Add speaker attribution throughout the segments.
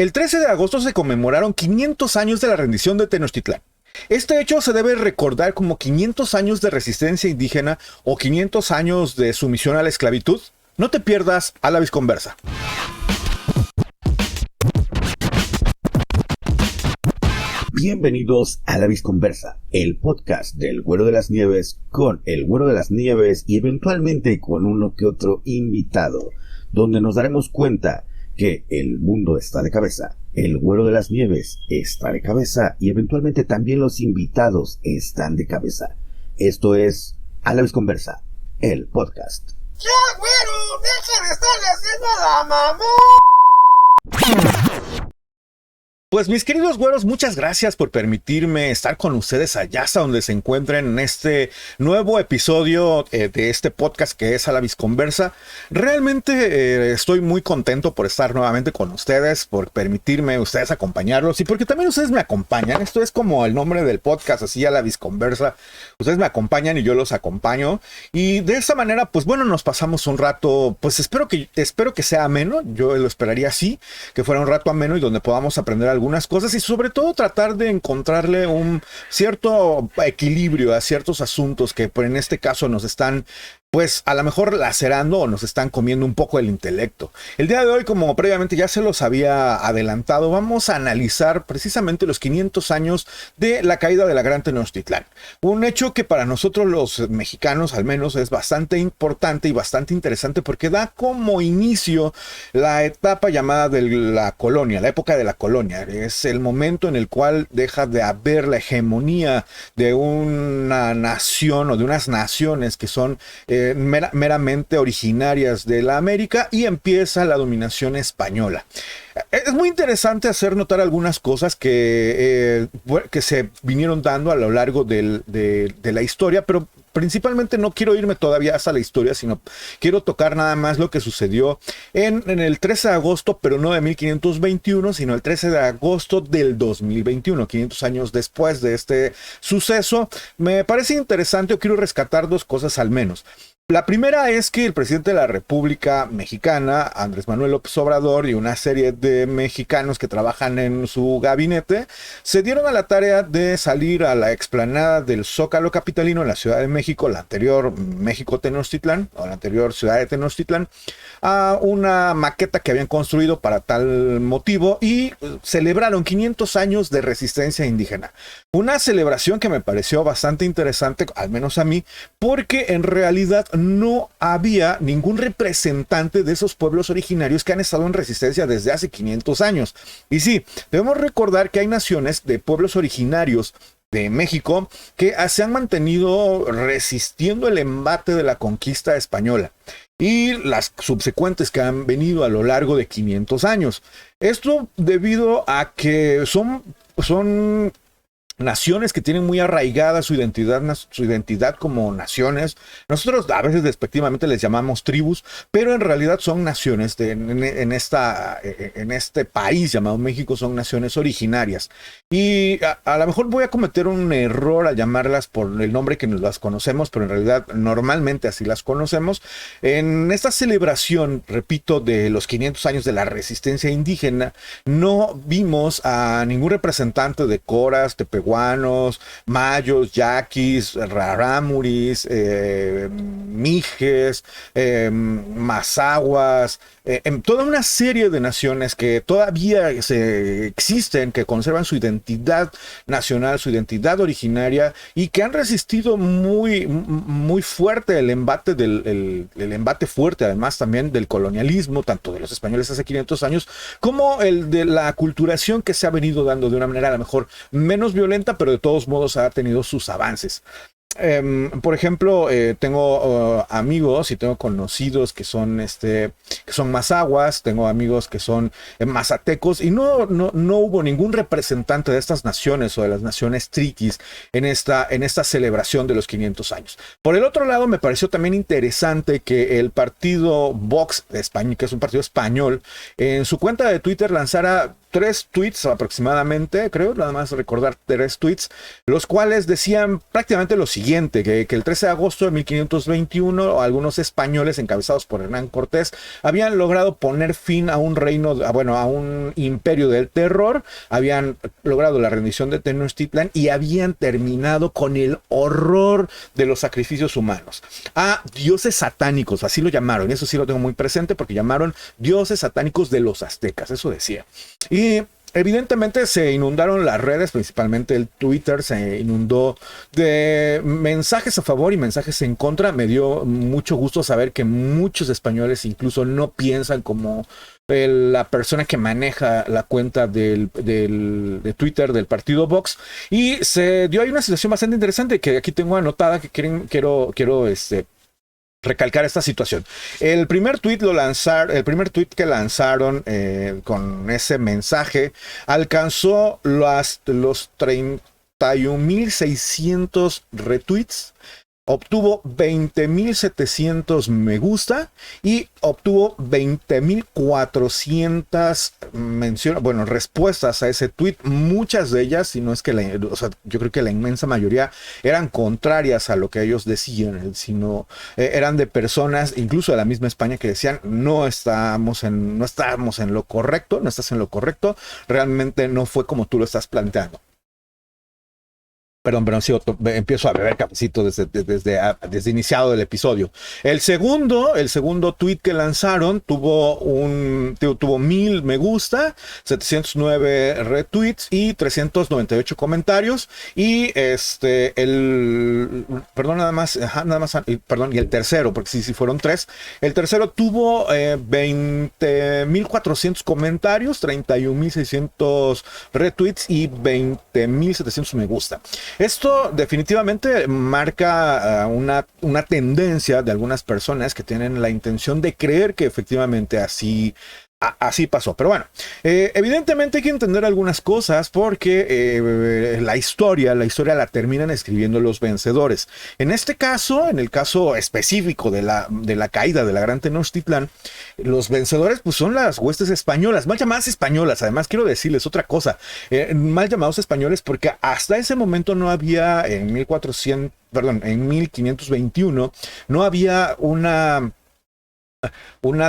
Speaker 1: El 13 de agosto se conmemoraron 500 años de la rendición de Tenochtitlán. Este hecho se debe recordar como 500 años de resistencia indígena o 500 años de sumisión a la esclavitud. No te pierdas a la Visconversa.
Speaker 2: Bienvenidos a La Visconversa, el podcast del Güero de las Nieves con el Güero de las Nieves y eventualmente con uno que otro invitado, donde nos daremos cuenta que el mundo está de cabeza, el Güero de las Nieves está de cabeza y eventualmente también los invitados están de cabeza. Esto es A La Visconversa, el podcast.
Speaker 3: ¡Ya, güero! ¡Deja de estarle haciendo la mamá!
Speaker 1: Pues mis queridos güeros, muchas gracias por permitirme estar con ustedes allá hasta donde se encuentren en este nuevo episodio de este podcast que es A La Visconversa. Realmente estoy muy contento por estar nuevamente con ustedes, por permitirme ustedes acompañarlos y porque también ustedes me acompañan. Esto es como el nombre del podcast, así A La Visconversa. Ustedes me acompañan y yo los acompaño. Y de esta manera, pues bueno, nos pasamos un rato, pues espero que sea ameno. Yo lo esperaría así, que fuera un rato ameno y donde podamos aprender algunas cosas y sobre todo tratar de encontrarle un cierto equilibrio a ciertos asuntos que en este caso nos están pues a lo mejor lacerando o nos están comiendo un poco el intelecto. El día de hoy, como previamente ya se los había adelantado, vamos a analizar precisamente los 500 años de la caída de la Gran Tenochtitlán. Un hecho que para nosotros los mexicanos al menos es bastante importante y bastante interesante porque da como inicio la etapa llamada de la colonia, la época de la colonia. Es el momento en el cual deja de haber la hegemonía de una nación o de unas naciones que son meramente originarias de la América y empieza la dominación española. Es muy interesante hacer notar algunas cosas que se vinieron dando a lo largo de la historia, pero principalmente no quiero irme todavía hasta la historia, sino quiero tocar nada más lo que sucedió en el 13 de agosto, pero no de 1521, sino el 13 de agosto del 2021, 500 años después de este suceso. Me parece interesante, o quiero rescatar dos cosas al menos. La primera es que el presidente de la República Mexicana, Andrés Manuel López Obrador, y una serie de mexicanos que trabajan en su gabinete, se dieron a la tarea de salir a la explanada del Zócalo capitalino en la Ciudad de México, la anterior México Tenochtitlán, o la anterior ciudad de Tenochtitlán, a una maqueta que habían construido para tal motivo y celebraron 500 años de resistencia indígena. Una celebración que me pareció bastante interesante, al menos a mí, porque en realidad no había ningún representante de esos pueblos originarios que han estado en resistencia desde hace 500 años. Y sí, debemos recordar que hay naciones de pueblos originarios de México que se han mantenido resistiendo el embate de la conquista española y las subsecuentes que han venido a lo largo de 500 años. Esto debido a que son naciones que tienen muy arraigada su identidad como naciones. Nosotros a veces despectivamente les llamamos tribus, pero en realidad son naciones en este país llamado México, son naciones originarias. Y a lo mejor voy a cometer un error al llamarlas por el nombre que nos las conocemos, pero en realidad normalmente así las conocemos. En esta celebración, repito, de los 500 años de la resistencia indígena, no vimos a ningún representante de coras, tepehuanos, mayos, yaquis, rarámuris, mijes, mazahuas, toda una serie de naciones que todavía existen, que conservan su identidad nacional, su identidad originaria y que han resistido muy, muy fuerte el embate el embate fuerte además también del colonialismo, tanto de los españoles hace 500 años, como el de la aculturación que se ha venido dando de una manera a lo mejor menos violenta, pero de todos modos ha tenido sus avances. Por ejemplo, tengo amigos y tengo conocidos que son mazahuas, tengo amigos que son mazatecos y no hubo ningún representante de estas naciones o de las naciones triquis en esta celebración de los 500 años. Por el otro lado, me pareció también interesante que el partido Vox de España, que es un partido español, en su cuenta de Twitter lanzara tres tweets aproximadamente, creo, nada más recordar tres tweets, los cuales decían prácticamente lo siguiente, que el 13 de agosto de 1521 algunos españoles encabezados por Hernán Cortés habían logrado poner fin a un reino, a un imperio del terror, habían logrado la rendición de Tenochtitlan y habían terminado con el horror de los sacrificios humanos a dioses satánicos, así lo llamaron, y eso sí lo tengo muy presente porque llamaron dioses satánicos de los aztecas, eso decía. Y evidentemente se inundaron las redes, principalmente el Twitter se inundó de mensajes a favor y mensajes en contra. Me dio mucho gusto saber que muchos españoles incluso no piensan como la persona que maneja la cuenta de Twitter del partido Vox, y se dio ahí una situación bastante interesante que aquí tengo anotada, que quiero recalcar esta situación. El primer tweet que lanzaron con ese mensaje alcanzó los 31,600 retweets, obtuvo 20,700 me gusta y obtuvo 20,400 respuestas a ese tweet. Muchas de ellas, si no es que yo creo que la inmensa mayoría eran contrarias a lo que ellos decían, sino eran de personas, incluso de la misma España, que decían no estamos en lo correcto, no estás en lo correcto, realmente no fue como tú lo estás planteando. Perdón, empiezo a beber cafecito desde iniciado el episodio. El segundo tweet que lanzaron tuvo 1,000 me gusta, 709 retweets y 398 comentarios. Y y el tercero, porque sí fueron tres. El tercero tuvo 20,400 comentarios, 31,600 retweets y 20,700 me gusta. Esto definitivamente marca una tendencia de algunas personas que tienen la intención de creer que efectivamente así pasó. Pero bueno, evidentemente hay que entender algunas cosas porque la historia la terminan escribiendo los vencedores. En este caso, en el caso específico de la caída de la Gran Tenochtitlán, los vencedores pues son las huestes españolas, mal llamadas españolas. Además, quiero decirles otra cosa, mal llamados españoles porque hasta ese momento no había, en 1521, no había una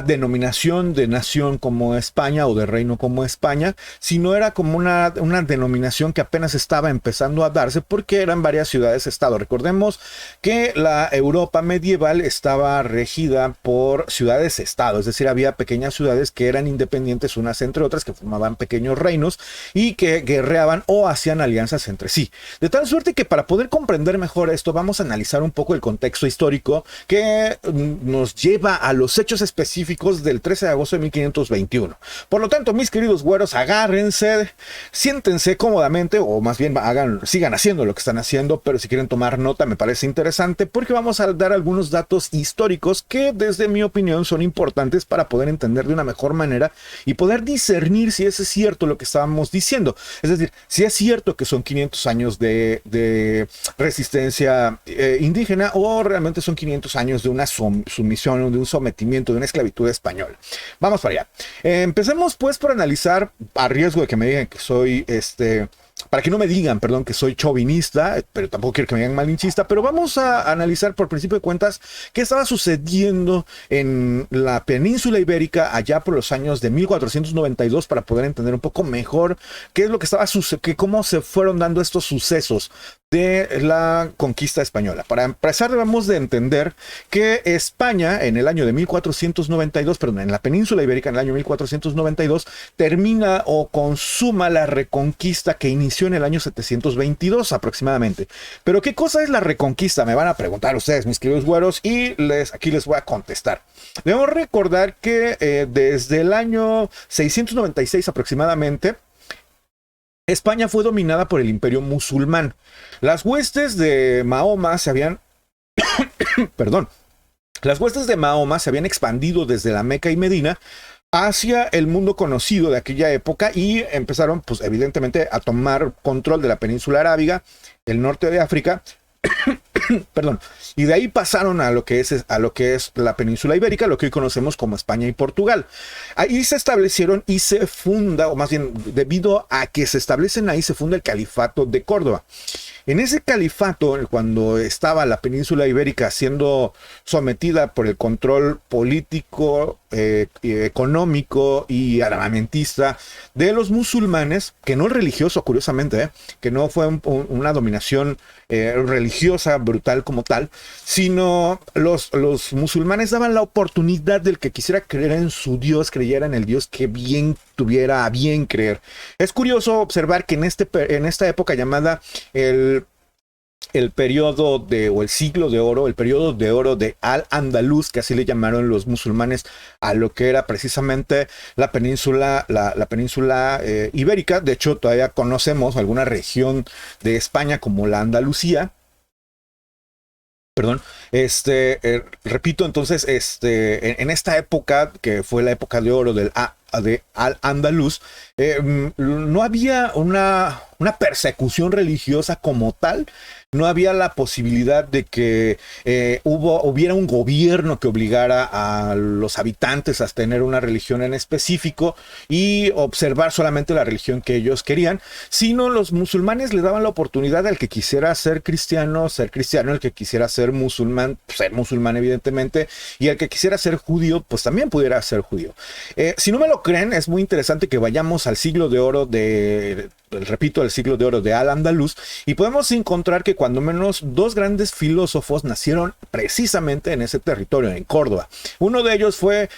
Speaker 1: denominación de nación como España o de reino como España, sino era como una denominación que apenas estaba empezando a darse porque eran varias ciudades-estado. Recordemos que la Europa medieval estaba regida por ciudades-estado, es decir, había pequeñas ciudades que eran independientes unas entre otras, que formaban pequeños reinos y que guerreaban o hacían alianzas entre sí. De tal suerte que para poder comprender mejor esto, vamos a analizar un poco el contexto histórico que nos lleva a los hechos específicos del 13 de agosto de 1521. Por lo tanto, mis queridos güeros, agárrense, siéntense cómodamente, o más bien sigan haciendo lo que están haciendo, pero si quieren tomar nota me parece interesante porque vamos a dar algunos datos históricos que desde mi opinión son importantes para poder entender de una mejor manera y poder discernir si es cierto lo que estábamos diciendo. Es decir, si es cierto que son 500 años de resistencia indígena o realmente son 500 años de una sumisión, de un sometimiento, de una esclavitud española. Vamos para allá. Empecemos pues por analizar, a riesgo de que me digan que soy para que no me digan, perdón, que soy chauvinista, pero tampoco quiero que me digan malinchista, pero vamos a analizar por principio de cuentas qué estaba sucediendo en la península ibérica allá por los años de 1492 para poder entender un poco mejor qué es lo que estaba sucediendo, cómo se fueron dando estos sucesos de la conquista española. Para empezar debemos de entender que España en el año de 1492, perdón, en la península ibérica en el año 1492 termina o consuma la reconquista que inició en el año 722 aproximadamente. Pero ¿qué cosa es la reconquista? Me van a preguntar ustedes, mis queridos güeros, y aquí les voy a contestar. Debemos recordar que desde el año 696 aproximadamente, España fue dominada por el imperio musulmán. Las huestes de Mahoma se habían Las huestes de Mahoma se habían expandido desde la Meca y Medina hacia el mundo conocido de aquella época y empezaron, pues evidentemente, a tomar control de la península arábiga, el norte de África Perdón. Y de ahí pasaron a lo que es la península ibérica, lo que hoy conocemos como España y Portugal. Ahí se establecieron y se funda, o más bien debido a que se establecen ahí, se funda el Califato de Córdoba. En ese califato, cuando estaba la península ibérica siendo sometida por el control político, económico y armamentista de los musulmanes, que no religioso, curiosamente, que no fue una dominación religiosa brutal como tal, sino los musulmanes daban la oportunidad del que quisiera creer en su Dios, creyera en el Dios que bien tuviera a bien creer. Es curioso observar que en esta época llamada el periodo o el siglo de oro, el periodo de oro de Al-Andalus, que así le llamaron los musulmanes a lo que era precisamente la península ibérica. De hecho, todavía conocemos alguna región de España como la Andalucía. Perdón, repito, entonces, en esta época, que fue la época de oro de Al-Andalus, no había una persecución religiosa como tal. No había la posibilidad de que hubiera un gobierno que obligara a los habitantes a tener una religión en específico y observar solamente la religión que ellos querían, sino los musulmanes le daban la oportunidad al que quisiera ser cristiano, el que quisiera ser musulmán evidentemente, y el que quisiera ser judío, pues también pudiera ser judío. Si no me lo creen, es muy interesante que vayamos al siglo de oro el siglo de oro de Al-Andalus, y podemos encontrar que cuando menos dos grandes filósofos nacieron precisamente en ese territorio, en Córdoba. Uno de ellos fue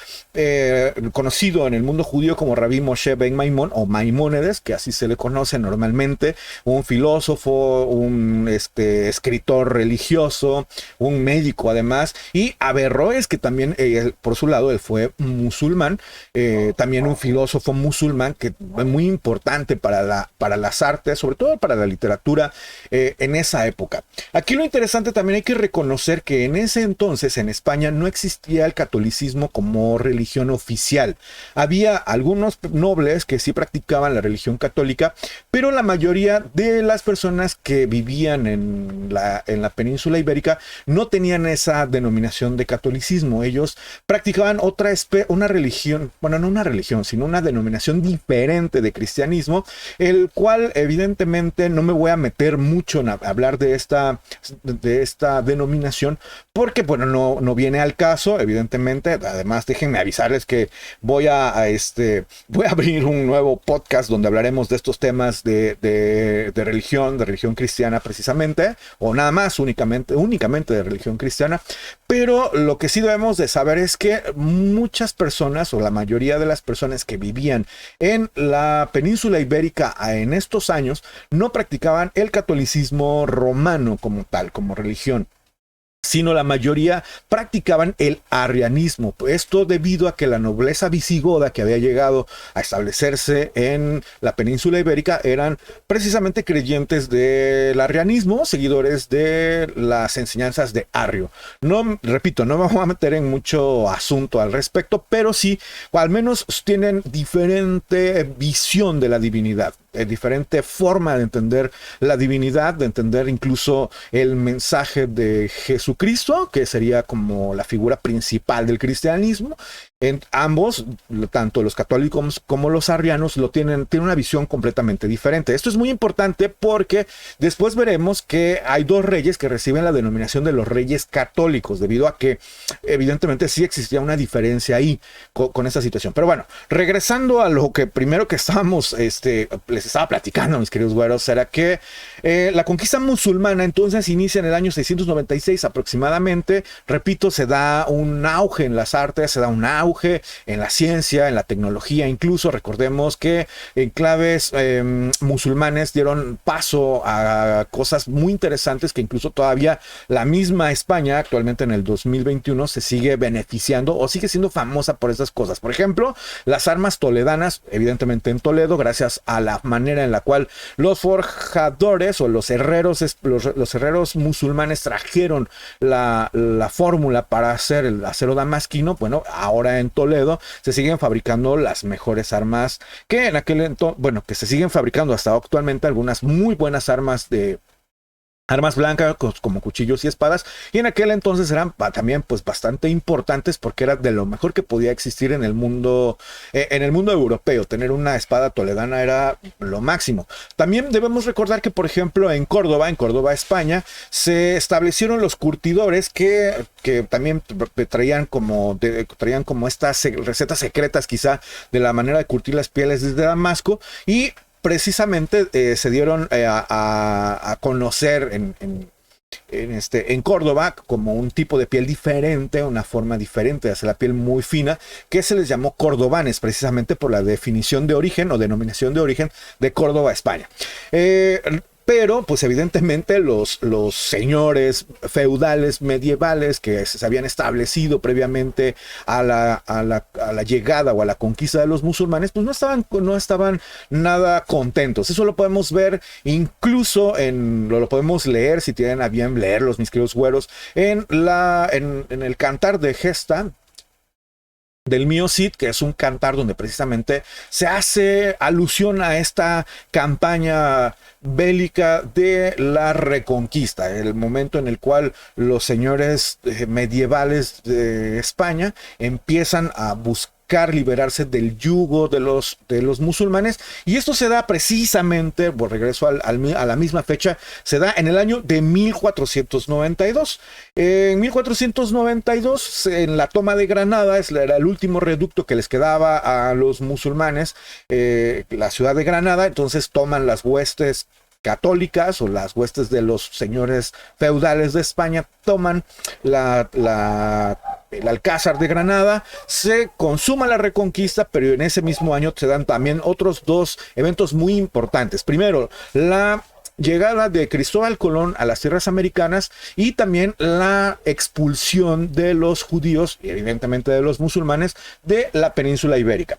Speaker 1: conocido en el mundo judío como Rabí Moshe ben Maimón, o Maimónides, que así se le conoce normalmente, un filósofo, un escritor religioso, un médico además, y Averroes, que también por su lado él fue musulmán, también un filósofo musulmán que es muy importante para las artes, sobre todo para la literatura en esa época. Aquí lo interesante también hay que reconocer que en ese entonces en España no existía el catolicismo como religión oficial. Había algunos nobles que sí practicaban la religión católica, pero la mayoría de las personas que vivían en la península ibérica no tenían esa denominación de catolicismo. Ellos practicaban una religión, bueno, no una religión, sino una denominación diferente de cristianismo, el cual evidentemente no me voy a meter mucho en hablar de esta denominación, porque bueno, no viene al caso, evidentemente. Además, déjenme avisarles que voy a abrir un nuevo podcast donde hablaremos de estos temas de religión cristiana precisamente, o nada más, únicamente de religión cristiana. Pero lo que sí debemos de saber es que muchas personas, o la mayoría de las personas que vivían en la península ibérica en estos años, no practicaban el catolicismo romano como tal, como religión, sino la mayoría practicaban el arrianismo. Esto debido a que la nobleza visigoda que había llegado a establecerse en la península ibérica eran precisamente creyentes del arrianismo, seguidores de las enseñanzas de Arrio. No, repito, no me voy a meter en mucho asunto al respecto, pero sí, o al menos tienen diferente visión de la divinidad, diferente forma de entender la divinidad, de entender incluso el mensaje de Jesucristo, que sería como la figura principal del cristianismo. En ambos, tanto los católicos como los arrianos, tienen una visión completamente diferente. Esto es muy importante porque después veremos que hay dos reyes que reciben la denominación de los reyes católicos, debido a que evidentemente sí existía una diferencia ahí con esta situación. Pero bueno, regresando a lo que primero que les estaba platicando, mis queridos güeros, era que la conquista musulmana entonces inicia en el año 696 aproximadamente. Repito, se da un auge en las artes, se da un auge en la ciencia, en la tecnología. Incluso recordemos que enclaves musulmanes dieron paso a cosas muy interesantes que incluso todavía la misma España actualmente en el 2021 se sigue beneficiando o sigue siendo famosa por esas cosas. Por ejemplo, las armas toledanas, evidentemente en Toledo, gracias a la manera en la cual los forjadores o los herreros musulmanes trajeron la fórmula para hacer el acero damasquino. Bueno, ahora en Toledo se siguen fabricando las mejores armas que en aquel entonces, bueno, que se siguen fabricando hasta actualmente, algunas muy buenas armas de armas blancas como cuchillos y espadas, y en aquel entonces eran también pues bastante importantes porque era de lo mejor que podía existir en el mundo europeo. Tener una espada toledana era lo máximo. También debemos recordar que, por ejemplo, en Córdoba, España, se establecieron los curtidores que también traían como estas recetas secretas quizá de la manera de curtir las pieles desde Damasco, y precisamente se dieron a conocer en Córdoba como un tipo de piel diferente, una forma diferente de hacer la piel muy fina, que se les llamó cordobanes, precisamente por la definición de origen o denominación de origen de Córdoba, España. Pero, pues evidentemente los señores feudales medievales que se habían establecido previamente a la llegada o a la conquista de los musulmanes, pues no estaban nada contentos. Eso lo podemos ver incluso lo podemos leer, si tienen a bien leerlos, mis queridos güeros, en el Cantar de Gesta del Mío Cid, que es un cantar donde precisamente se hace alusión a esta campaña bélica de la Reconquista, el momento en el cual los señores medievales de España empiezan a buscar liberarse del yugo de los musulmanes, y esto se da precisamente, por regreso a la misma fecha, se da en el año de 1492. En 1492, en la toma de Granada, era el último reducto que les quedaba a los musulmanes, la ciudad de Granada. Entonces toman las huestes católicas o las huestes de los señores feudales de España, toman el Alcázar de Granada, se consuma la Reconquista, pero en ese mismo año se dan también otros dos eventos muy importantes. Primero, la llegada de Cristóbal Colón a las tierras americanas, y también la expulsión de los judíos y evidentemente de los musulmanes de la península ibérica.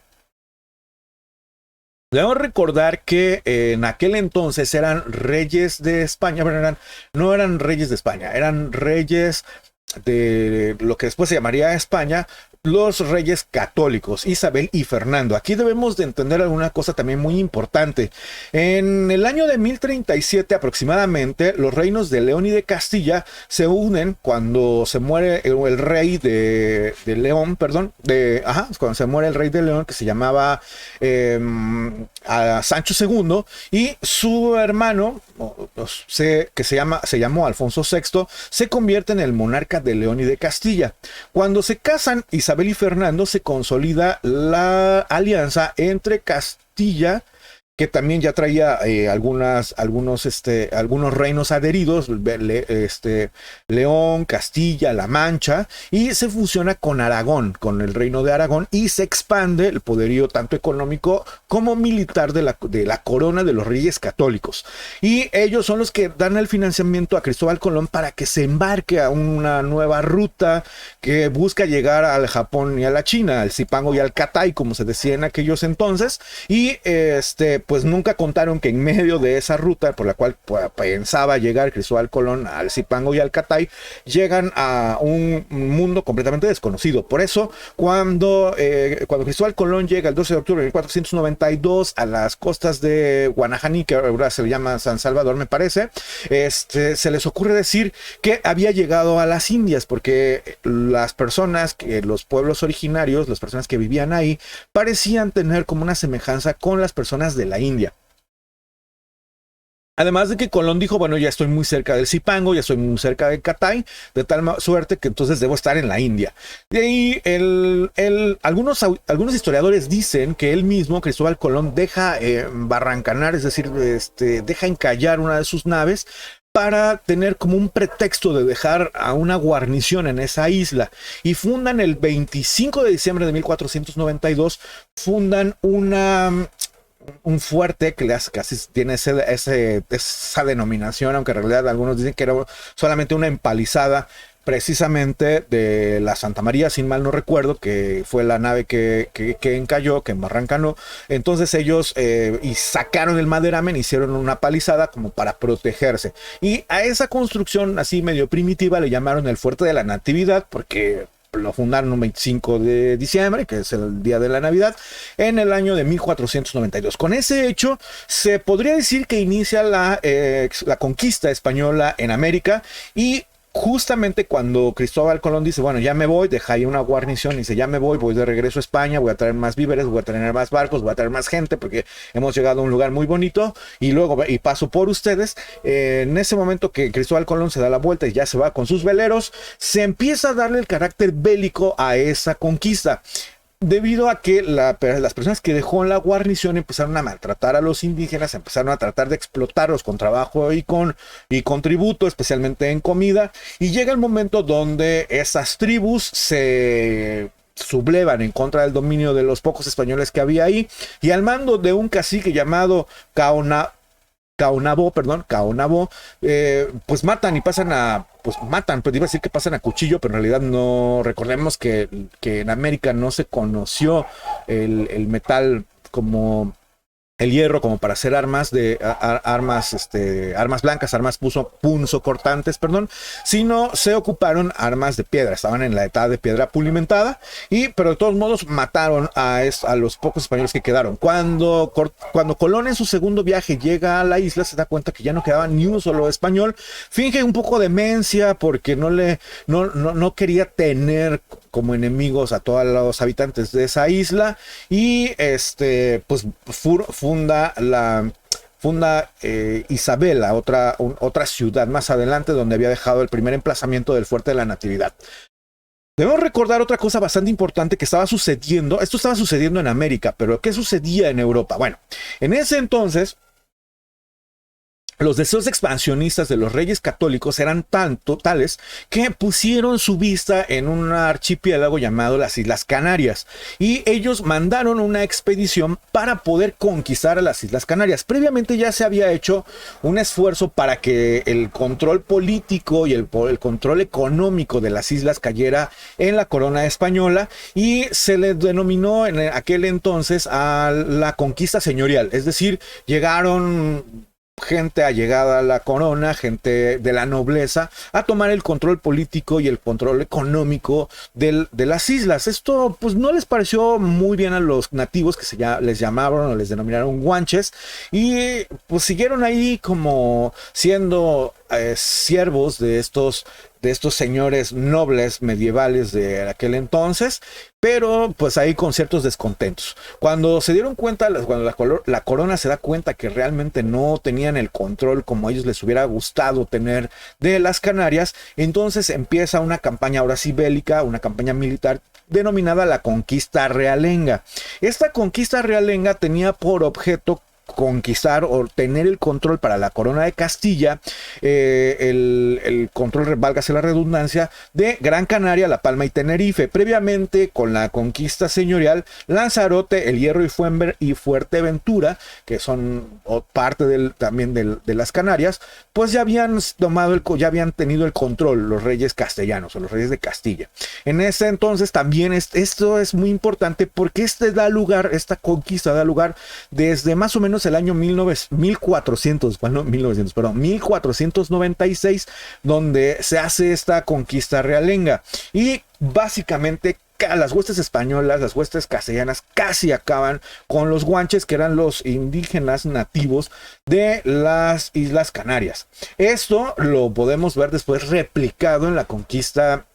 Speaker 1: Debemos recordar que en aquel entonces eran reyes de España, pero no eran reyes de España, eran reyes de lo que después se llamaría España, los reyes católicos, Isabel y Fernando. Aquí debemos de entender alguna cosa también muy importante. En el año de 1037 aproximadamente, los reinos de León y de Castilla se unen cuando se muere el rey de León, cuando se muere el rey de León, que se llamaba Sancho II, y su hermano, que se llamó Alfonso VI, se convierte en el monarca de León y de Castilla. Cuando se casan Isabel y Fernando, se consolida la alianza entre Castilla, que también ya traía algunos reinos adheridos, León, Castilla, La Mancha, y se fusiona con Aragón, con el reino de Aragón, y se expande el poderío tanto económico como militar de la corona de los reyes católicos. Y ellos son los que dan el financiamiento a Cristóbal Colón para que se embarque a una nueva ruta que busca llegar al Japón y a la China, al Zipango y al Catay, como se decía en aquellos entonces, y pues nunca contaron que en medio de esa ruta por la cual pensaba llegar Cristóbal Colón al Zipango y al Catay, llegan a un mundo completamente desconocido. Por eso, cuando Cristóbal Colón llega el 12 de octubre de 1492 a las costas de Guanajaní, que ahora se le llama San Salvador, me parece, se les ocurre decir que había llegado a las Indias, porque los pueblos originarios, las personas que vivían ahí, parecían tener como una semejanza con las personas de la India. Además de que Colón dijo, bueno, ya estoy muy cerca del Zipango, ya estoy muy cerca de Catay, de tal suerte que entonces debo estar en la India. De ahí, algunos historiadores dicen que él mismo, Cristóbal Colón, deja barrancanar, es decir, deja encallar una de sus naves para tener como un pretexto de dejar a una guarnición en esa isla. Y fundan el 25 de diciembre de 1492, fundan un fuerte que casi tiene esa denominación, aunque en realidad algunos dicen que era solamente una empalizada, precisamente de la Santa María, sin mal no recuerdo, que fue la nave que encalló, que embarrancanó. Entonces ellos y sacaron el maderamen, hicieron una palizada como para protegerse. Y a esa construcción así medio primitiva le llamaron el Fuerte de la Natividad, porque lo fundaron un 25 de diciembre, que es el día de la Navidad, en el año de 1492. Con ese hecho, se podría decir que inicia la conquista española en América, y justamente cuando Cristóbal Colón dice, bueno, ya me voy, deja ahí una guarnición, y dice, ya me voy de regreso a España, voy a traer más víveres, voy a traer más barcos, voy a traer más gente, porque hemos llegado a un lugar muy bonito, y luego paso por ustedes. En ese momento que Cristóbal Colón se da la vuelta y ya se va con sus veleros, se empieza a darle el carácter bélico a esa conquista, debido a que las personas que dejó en la guarnición empezaron a maltratar a los indígenas, empezaron a tratar de explotarlos con trabajo y con tributo, especialmente en comida, y llega el momento donde esas tribus se sublevan en contra del dominio de los pocos españoles que había ahí, y al mando de un cacique llamado Caonabo, pues matan y pasan a, pues matan, pues iba a decir que pasan a cuchillo, pero en realidad no. Recordemos que en América no se conoció el metal como el hierro como para hacer armas armas blancas, armas punzocortantes, sino se ocuparon armas de piedra. Estaban en la etapa de piedra pulimentada, pero de todos modos mataron a los pocos españoles que quedaron. Cuando Colón en su segundo viaje llega a la isla, se da cuenta que ya no quedaba ni un solo español. Finge un poco demencia porque no quería tener como enemigos a todos los habitantes de esa isla, y pues funda Isabela, otra ciudad más adelante, donde había dejado el primer emplazamiento del Fuerte de la Natividad. Debemos recordar otra cosa bastante importante que estaba sucediendo. Esto estaba sucediendo en América, pero ¿qué sucedía en Europa? Bueno, en ese entonces, los deseos expansionistas de los reyes católicos eran tales que pusieron su vista en un archipiélago llamado las Islas Canarias, y ellos mandaron una expedición para poder conquistar a las Islas Canarias. Previamente ya se había hecho un esfuerzo para que el control político y el control económico de las islas cayera en la corona española, y se le denominó en aquel entonces a la conquista señorial. Es decir, llegaron gente allegada a la corona, gente de la nobleza, a tomar el control político y el control económico de las islas. Esto pues no les pareció muy bien a los nativos, que les llamaron o les denominaron guanches, y pues siguieron ahí como siendo siervos de estos señores nobles medievales de aquel entonces, pero pues ahí con ciertos descontentos. Cuando se dieron cuenta, cuando la corona se da cuenta que realmente no tenían el control como a ellos les hubiera gustado tener de las Canarias, entonces empieza una campaña ahora sí bélica, una campaña militar denominada la Conquista Realenga. Esta Conquista Realenga tenía por objeto conquistar o tener el control para la corona de Castilla, el control, válgase la redundancia, de Gran Canaria, La Palma y Tenerife. Previamente, con la conquista señorial, Lanzarote, El Hierro y Fuerteventura, que son parte también de las Canarias, pues ya habían tenido el control los reyes castellanos o los reyes de Castilla. En ese entonces también esto es muy importante, porque esta conquista da lugar desde más o menos el año 1496, donde se hace esta conquista realenga, y básicamente las huestes españolas, las huestes castellanas casi acaban con los guanches, que eran los indígenas nativos de las Islas Canarias. Esto lo podemos ver después replicado en la conquista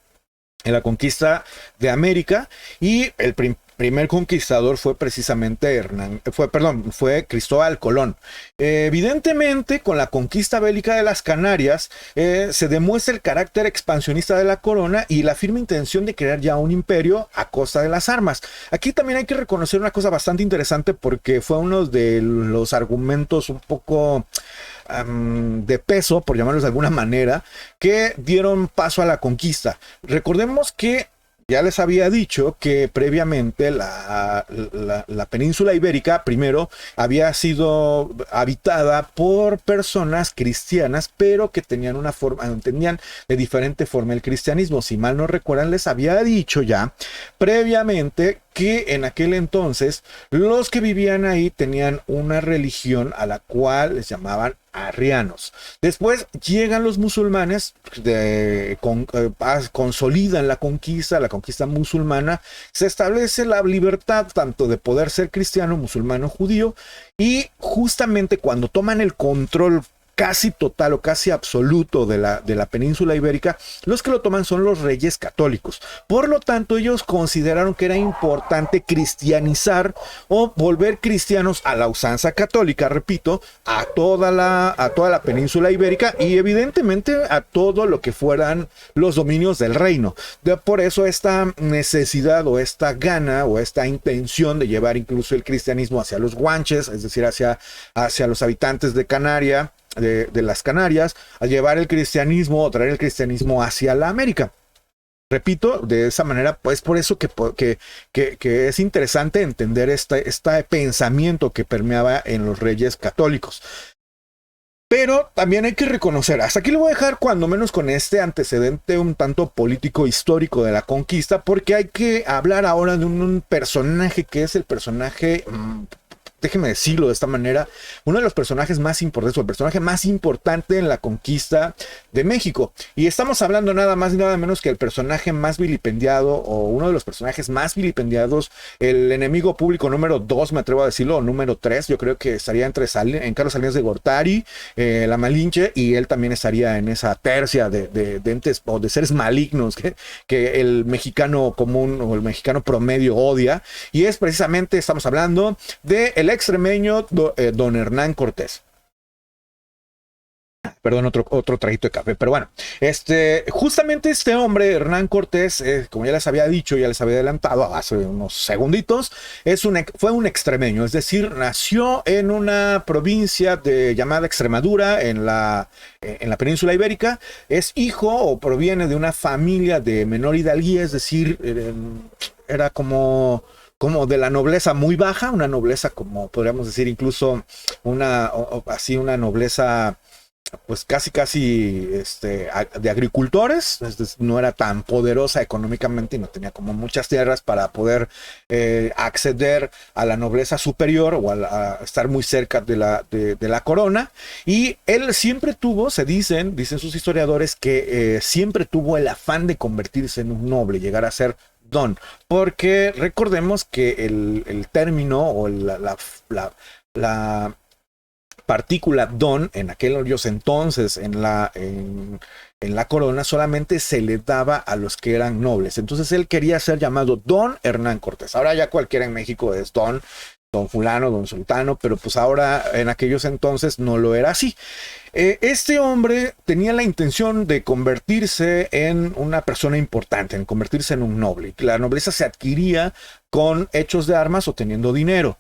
Speaker 1: de América, y el primer conquistador fue precisamente fue Cristóbal Colón. Evidentemente, con la conquista bélica de las Canarias, se demuestra el carácter expansionista de la corona y la firme intención de crear ya un imperio a costa de las armas. Aquí también hay que reconocer una cosa bastante interesante, porque fue uno de los argumentos un poco de peso, por llamarlos de alguna manera, que dieron paso a la conquista. Recordemos que ya les había dicho que previamente la península ibérica primero había sido habitada por personas cristianas, pero que entendían de diferente forma el cristianismo. Si mal no recuerdan, les había dicho ya previamente que en aquel entonces los que vivían ahí tenían una religión a la cual les llamaban arrianos. Después llegan los musulmanes, consolidan la conquista musulmana, se establece la libertad tanto de poder ser cristiano, musulmán o judío, y justamente cuando toman el control casi total o casi absoluto de la península ibérica, los que lo toman son los reyes católicos. Por lo tanto, ellos consideraron que era importante cristianizar o volver cristianos a la usanza católica, repito, a toda la península ibérica y evidentemente a todo lo que fueran los dominios del reino. Por eso esta necesidad o esta gana o esta intención de llevar incluso el cristianismo hacia los guanches, es decir, hacia los habitantes de Canarias, de las Canarias, a llevar el cristianismo o traer el cristianismo hacia la América. Repito, de esa manera, pues por eso que es interesante entender este pensamiento que permeaba en los reyes católicos. Pero también hay que reconocer, hasta aquí lo voy a dejar cuando menos con este antecedente un tanto político histórico de la conquista, porque hay que hablar ahora de un personaje que es el personaje... déjeme decirlo de esta manera, uno de los personajes más importantes, o el personaje más importante en la conquista de México. Y estamos hablando nada más y nada menos que el personaje más vilipendiado, o uno de los personajes más vilipendiados, el enemigo público número 2, me atrevo a decirlo, o número 3, yo creo que estaría en Carlos Salinas de Gortari, la Malinche, y él también estaría en esa tercia de entes o de seres malignos que el mexicano común o el mexicano promedio odia. Y es precisamente, estamos hablando de el extremeño don Hernán Cortés. Perdón, otro traguito de café, pero bueno, justamente este hombre, Hernán Cortés, como ya les había dicho, ya les había adelantado hace unos segunditos, fue un extremeño, es decir, nació en una provincia llamada Extremadura, en la península ibérica, es hijo o proviene de una familia de menor hidalguía, es decir, era como de la nobleza muy baja, una nobleza como podríamos decir incluso una nobleza pues casi de agricultores, no era tan poderosa económicamente y no tenía como muchas tierras para poder acceder a la nobleza superior o a estar muy cerca de la corona. Y él siempre tuvo, dicen sus historiadores, que siempre tuvo el afán de convertirse en un noble, llegar a ser don, porque recordemos que el término o la partícula don en aquellos entonces en la corona solamente se le daba a los que eran nobles. Entonces él quería ser llamado don Hernán Cortés. Ahora ya cualquiera en México es don fulano, don sultano, pero pues ahora en aquellos entonces no lo era así. Este hombre tenía la intención de convertirse en una persona importante, en convertirse en un noble. La nobleza se adquiría con hechos de armas o teniendo dinero.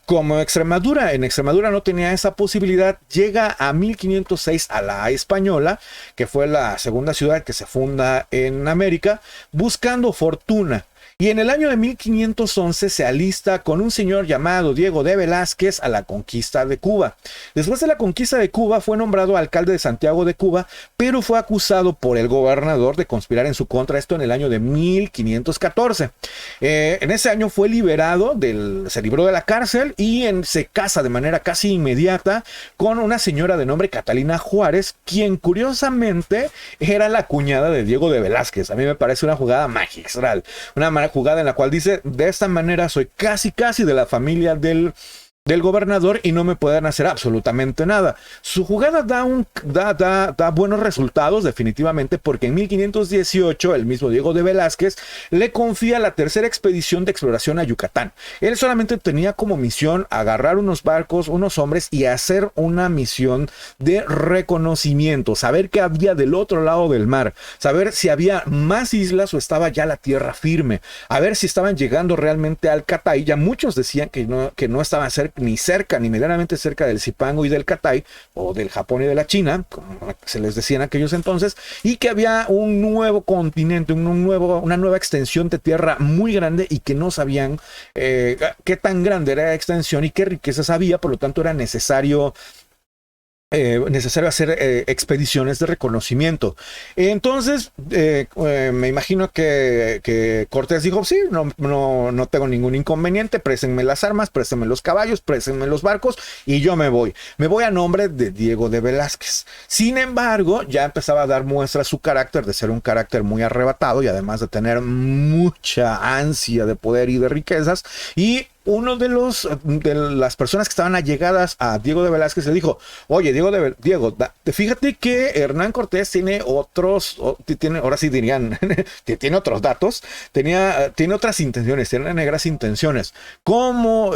Speaker 1: Como en Extremadura no tenía esa posibilidad, llega a 1506 a la Española, que fue la segunda ciudad que se funda en América, buscando fortuna. Y en el año de 1511 se alista con un señor llamado Diego de Velázquez a la conquista de Cuba. Después de la conquista de Cuba fue nombrado alcalde de Santiago de Cuba, pero fue acusado por el gobernador de conspirar en su contra, esto en el año de 1514. En ese año fue liberado, se libró de la cárcel y se casa de manera casi inmediata con una señora de nombre Catalina Juárez, quien curiosamente era la cuñada de Diego de Velázquez. A mí me parece una jugada magistral, una jugada en la cual dice: de esta manera soy casi de la familia del gobernador y no me pueden hacer absolutamente nada. Su jugada da buenos resultados definitivamente, porque en 1518 el mismo Diego de Velázquez le confía la tercera expedición de exploración a Yucatán. Él solamente tenía como misión agarrar unos barcos, unos hombres y hacer una misión de reconocimiento, saber qué había del otro lado del mar, saber si había más islas o estaba ya la tierra firme, a ver si estaban llegando realmente al Catay. Ya muchos decían que no estaban ni cerca, ni medianamente cerca del Zipango y del Catay, o del Japón y de la China, como se les decía en aquellos entonces, y que había un nuevo continente, una nueva extensión de tierra muy grande, y que no sabían qué tan grande era la extensión y qué riquezas había. Por lo tanto era necesario necesario hacer expediciones de reconocimiento. Entonces, me imagino que Cortés dijo, sí, no tengo ningún inconveniente, préstenme las armas, préstenme los caballos, préstenme los barcos y yo me voy. Me voy a nombre de Diego de Velázquez. Sin embargo, ya empezaba a dar muestra su carácter, de ser un carácter muy arrebatado y además de tener mucha ansia de poder y de riquezas. Y uno de las personas que estaban allegadas a Diego de Velázquez le dijo, oye, Diego, fíjate que Hernán Cortés tiene ahora sí dirían, tiene otros datos, tiene otras intenciones, tiene negras intenciones. Como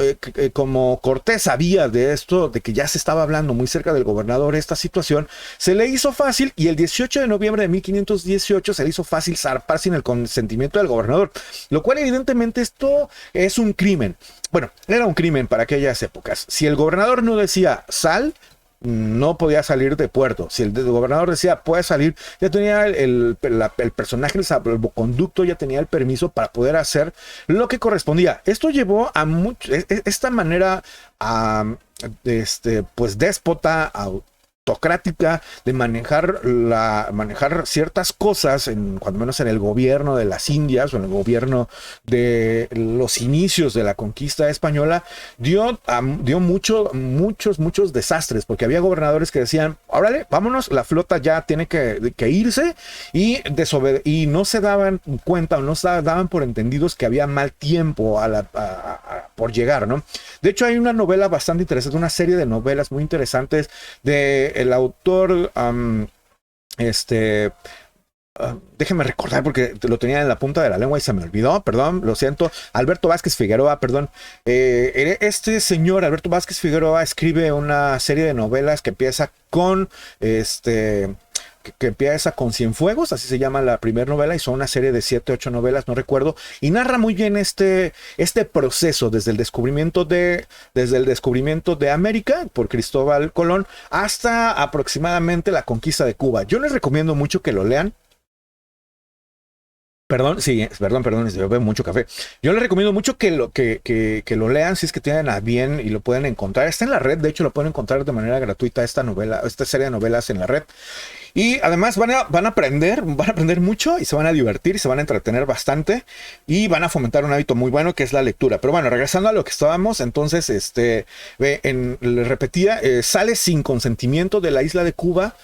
Speaker 1: Cortés sabía de esto, de que ya se estaba hablando muy cerca del gobernador esta situación, se le hizo fácil, y el 18 de noviembre de 1518 se le hizo fácil zarpar sin el consentimiento del gobernador, lo cual evidentemente esto es un crimen. Bueno, era un crimen para aquellas épocas. Si el gobernador no decía sal, no podía salir de puerto. Si el gobernador decía puede salir, ya tenía el personaje, el salvoconducto, ya tenía el permiso para poder hacer lo que correspondía. Esto llevó a esta manera pues déspota, autocrática de manejar ciertas cosas, cuando menos en el gobierno de las Indias o en el gobierno de los inicios de la conquista española, dio muchos desastres, porque había gobernadores que decían, órale, vámonos, la flota ya tiene que irse, y no se daban cuenta o no se daban por entendidos que había mal tiempo por llegar, ¿no? De hecho, hay una novela bastante interesante, una serie de novelas muy interesantes de el autor, déjeme recordar porque lo tenía en la punta de la lengua y se me olvidó, perdón, lo siento, Alberto Vázquez Figueroa, perdón. Este señor, Alberto Vázquez Figueroa, escribe una serie de novelas que empieza con que empieza con Cienfuegos, así se llama la primera novela, y son una serie de 7, 8 novelas, no recuerdo, y narra muy bien este proceso desde el descubrimiento de América por Cristóbal Colón hasta aproximadamente la conquista de Cuba. Yo les recomiendo mucho que lo lean. Perdón, sí, perdón, yo bebo mucho café. Yo les recomiendo mucho que lo lean si es que tienen a bien y lo pueden encontrar. Está en la red, de hecho lo pueden encontrar de manera gratuita esta serie de novelas en la red. Y además van a aprender mucho y se van a divertir y se van a entretener bastante y van a fomentar un hábito muy bueno que es la lectura. Pero bueno, regresando a lo que estábamos, entonces, les repetía, sale sin consentimiento de la isla de Cuba,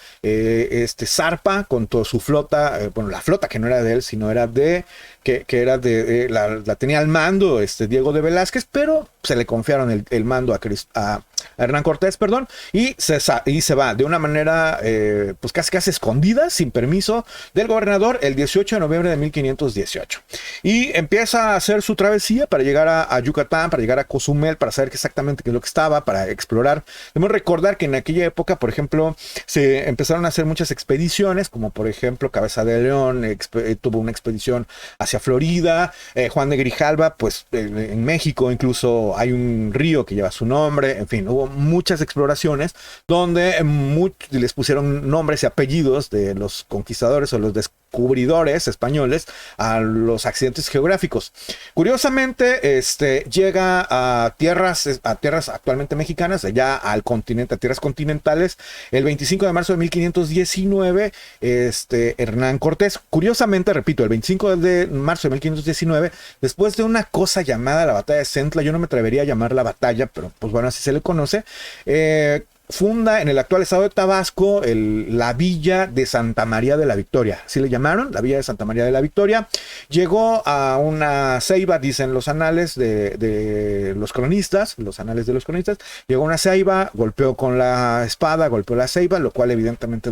Speaker 1: zarpa con toda su flota, la flota que no era de él, sino era la tenía al mando Diego de Velázquez, pero se le confiaron el mando a Hernán Cortés, perdón, y se va de una manera pues casi escondida, sin permiso del gobernador, el 18 de noviembre de 1518. Y empieza a hacer su travesía para llegar a Yucatán, para llegar a Cozumel, para saber exactamente qué es lo que estaba, para explorar. Debemos recordar que en aquella época, por ejemplo, se empezaron a hacer muchas expediciones, como por ejemplo Cabeza de León tuvo una expedición hacia Florida, Juan de Grijalva, pues en México incluso hay un río que lleva su nombre, en fin, hubo muchas exploraciones donde les pusieron nombres y apellidos de los conquistadores o los descubridores españoles a los accidentes geográficos. Curiosamente, llega a tierras actualmente mexicanas, allá al continente, a tierras continentales, el 25 de marzo de 1519, Hernán Cortés. Curiosamente, repito, el 25 de marzo de 1519, después de una cosa llamada la batalla de Centla, yo no me atrevería a llamar la batalla, pero pues bueno, así se le conoce, funda en el actual estado de Tabasco la villa de Santa María de la Victoria, así le llamaron, la villa de Santa María de la Victoria. Llegó a una ceiba, dicen los anales de los cronistas, llegó a una ceiba, golpeó con la espada, golpeó la ceiba, lo cual evidentemente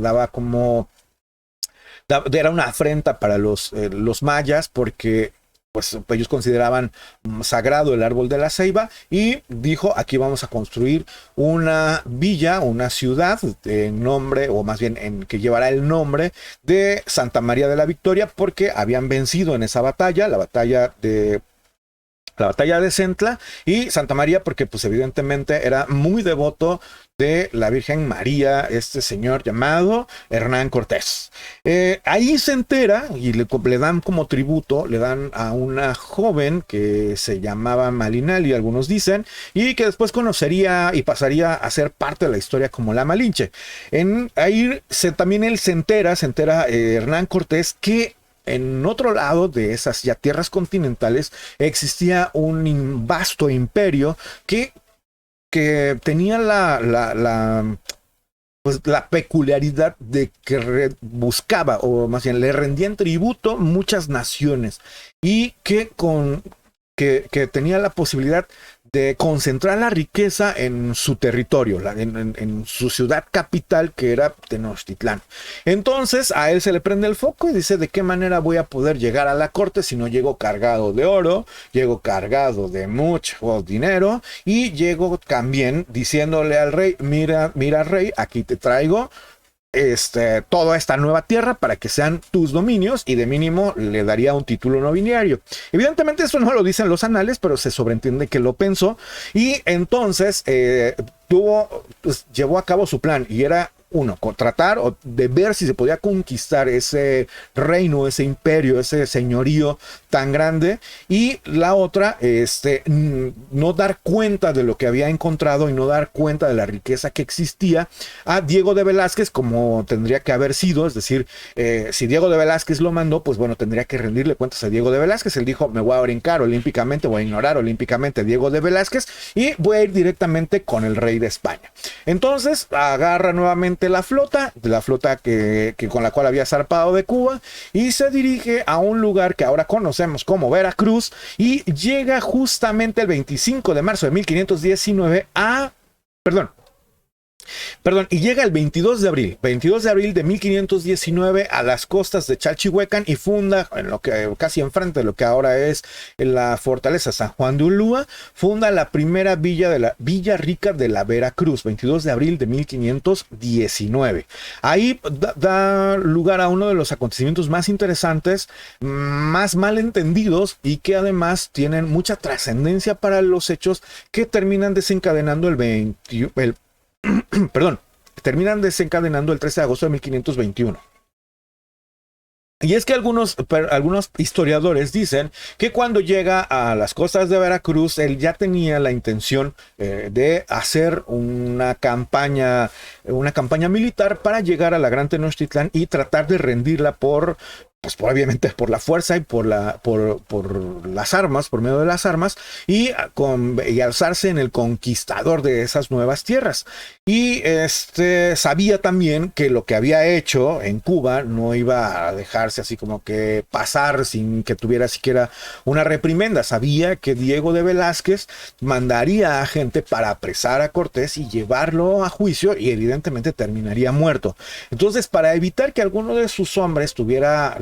Speaker 1: era una afrenta para los mayas, porque pues ellos consideraban sagrado el árbol de la ceiba, y dijo, aquí vamos a construir una villa, una ciudad en nombre, o más bien que llevará el nombre de Santa María de la Victoria, porque habían vencido en esa batalla, la batalla de Centla, y Santa María porque pues evidentemente era muy devoto de la Virgen María, este señor llamado Hernán Cortés. Ahí se entera y le dan como tributo, le dan a una joven que se llamaba Malinali, algunos dicen, y que después conocería y pasaría a ser parte de la historia como la Malinche. Ahí también él se entera Hernán Cortés, que en otro lado de esas ya tierras continentales existía un vasto imperio que tenía pues, la peculiaridad de que buscaba, o más bien le rendían tributo muchas naciones, y que tenía la posibilidad de concentrar la riqueza en su territorio, en su ciudad capital, que era Tenochtitlán. Entonces a él se le prende el foco y dice: ¿de qué manera voy a poder llegar a la corte si no llego cargado de oro, llego cargado de mucho dinero, y llego también diciéndole al rey: mira rey, aquí te traigo toda esta nueva tierra para que sean tus dominios, y de mínimo le daría un título nobiliario? Evidentemente esto no lo dicen los anales, pero se sobreentiende que lo pensó, y entonces llevó a cabo su plan, y era tratar de ver si se podía conquistar ese reino, ese imperio, ese señorío tan grande, y la otra, no dar cuenta de lo que había encontrado y no dar cuenta de la riqueza que existía a Diego de Velázquez, como tendría que haber sido. Es decir, si Diego de Velázquez lo mandó, pues bueno, tendría que rendirle cuentas a Diego de Velázquez. Él dijo: me voy a brincar olímpicamente, voy a ignorar olímpicamente a Diego de Velázquez y voy a ir directamente con el rey de España. Entonces agarra nuevamente la flota con la cual había zarpado de Cuba, y se dirige a un lugar que ahora conocemos como Veracruz, y llega justamente el 25 de marzo de 1519 y llega el 22 de abril de 1519 a las costas de Chalchihuecan, y funda, casi enfrente de lo que ahora es la fortaleza San Juan de Ulúa, funda la primera Villa Rica de la Veracruz, 22 de abril de 1519. Ahí da lugar a uno de los acontecimientos más interesantes, más malentendidos, y que además tienen mucha trascendencia para los hechos que terminan desencadenando terminan desencadenando el 13 de agosto de 1521. Y es que algunos historiadores dicen que cuando llega a las costas de Veracruz, él ya tenía la intención de hacer una campaña militar para llegar a la Gran Tenochtitlán y tratar de rendirla obviamente por la fuerza y por las armas, por medio de las armas, y alzarse en el conquistador de esas nuevas tierras. Y sabía también que lo que había hecho en Cuba no iba a dejarse así como que pasar sin que tuviera siquiera una reprimenda. Sabía que Diego de Velázquez mandaría a gente para apresar a Cortés y llevarlo a juicio, y evidentemente terminaría muerto. Entonces, para evitar que alguno de sus hombres tuviera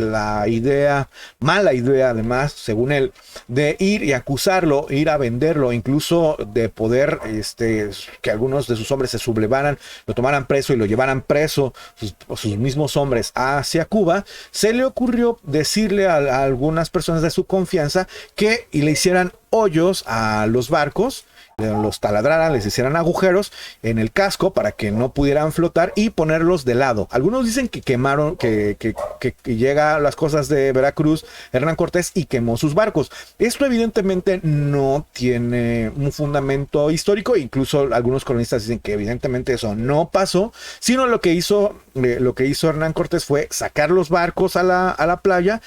Speaker 1: mala idea además, según él, de ir y acusarlo, ir a venderlo, incluso de poder que algunos de sus hombres se sublevaran, lo tomaran preso y lo llevaran preso sus mismos hombres hacia Cuba, se le ocurrió decirle a algunas personas de su confianza y le hicieran hoyos a los barcos, los taladraran, les hicieran agujeros en el casco para que no pudieran flotar, y ponerlos de lado. Algunos dicen que quemaron, que llega a las costas de Veracruz Hernán Cortés y quemó sus barcos. Esto evidentemente no tiene un fundamento histórico, incluso algunos cronistas dicen que evidentemente eso no pasó, sino lo que hizo Hernán Cortés fue sacar los barcos a la playa,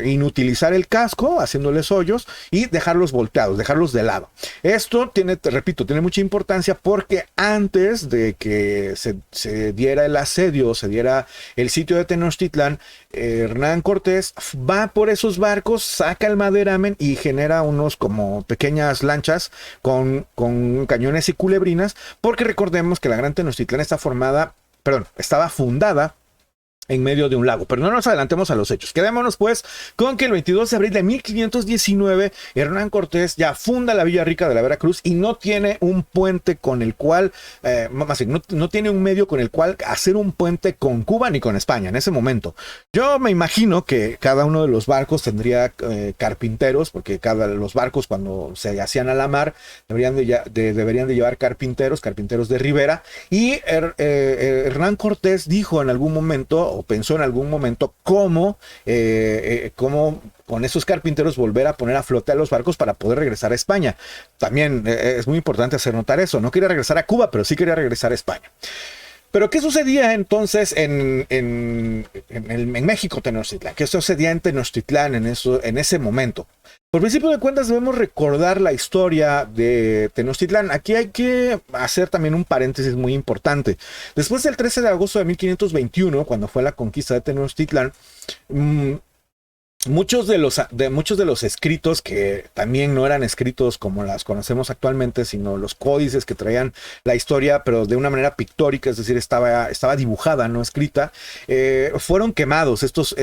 Speaker 1: inutilizar el casco, haciéndoles hoyos, y dejarlos volteados, dejarlos de lado. Esto tiene mucha importancia, porque antes de que se diera el asedio, se diera el sitio de Tenochtitlán, Hernán Cortés va por esos barcos, saca el maderamen y genera unos como pequeñas lanchas con cañones y culebrinas, porque recordemos que la Gran Tenochtitlán estaba fundada en medio de un lago. Pero no nos adelantemos a los hechos. Quedémonos pues con que el 22 de abril de 1519 Hernán Cortés ya funda la Villa Rica de la Veracruz y no tiene un puente con el cual, no tiene un medio con el cual hacer un puente con Cuba ni con España en ese momento. Yo me imagino que cada uno de los barcos tendría carpinteros, porque los barcos cuando se hacían a la mar deberían de llevar carpinteros de ribera, y Hernán Cortés dijo en algún momento, o pensó en algún momento, cómo con esos carpinteros volver a poner a flote a los barcos para poder regresar a España. También es muy importante hacer notar eso. No quería regresar a Cuba, pero sí quería regresar a España. Pero ¿qué sucedía entonces en México, Tenochtitlán? ¿Qué sucedía en Tenochtitlán en ese momento? Por principio de cuentas debemos recordar la historia de Tenochtitlán. Aquí hay que hacer también un paréntesis muy importante. Después del 13 de agosto de 1521, cuando fue la conquista de Tenochtitlán, muchos de los escritos, que también no eran escritos como las conocemos actualmente, sino los códices que traían la historia, pero de una manera pictórica, es decir, estaba dibujada, no escrita, fueron quemados estos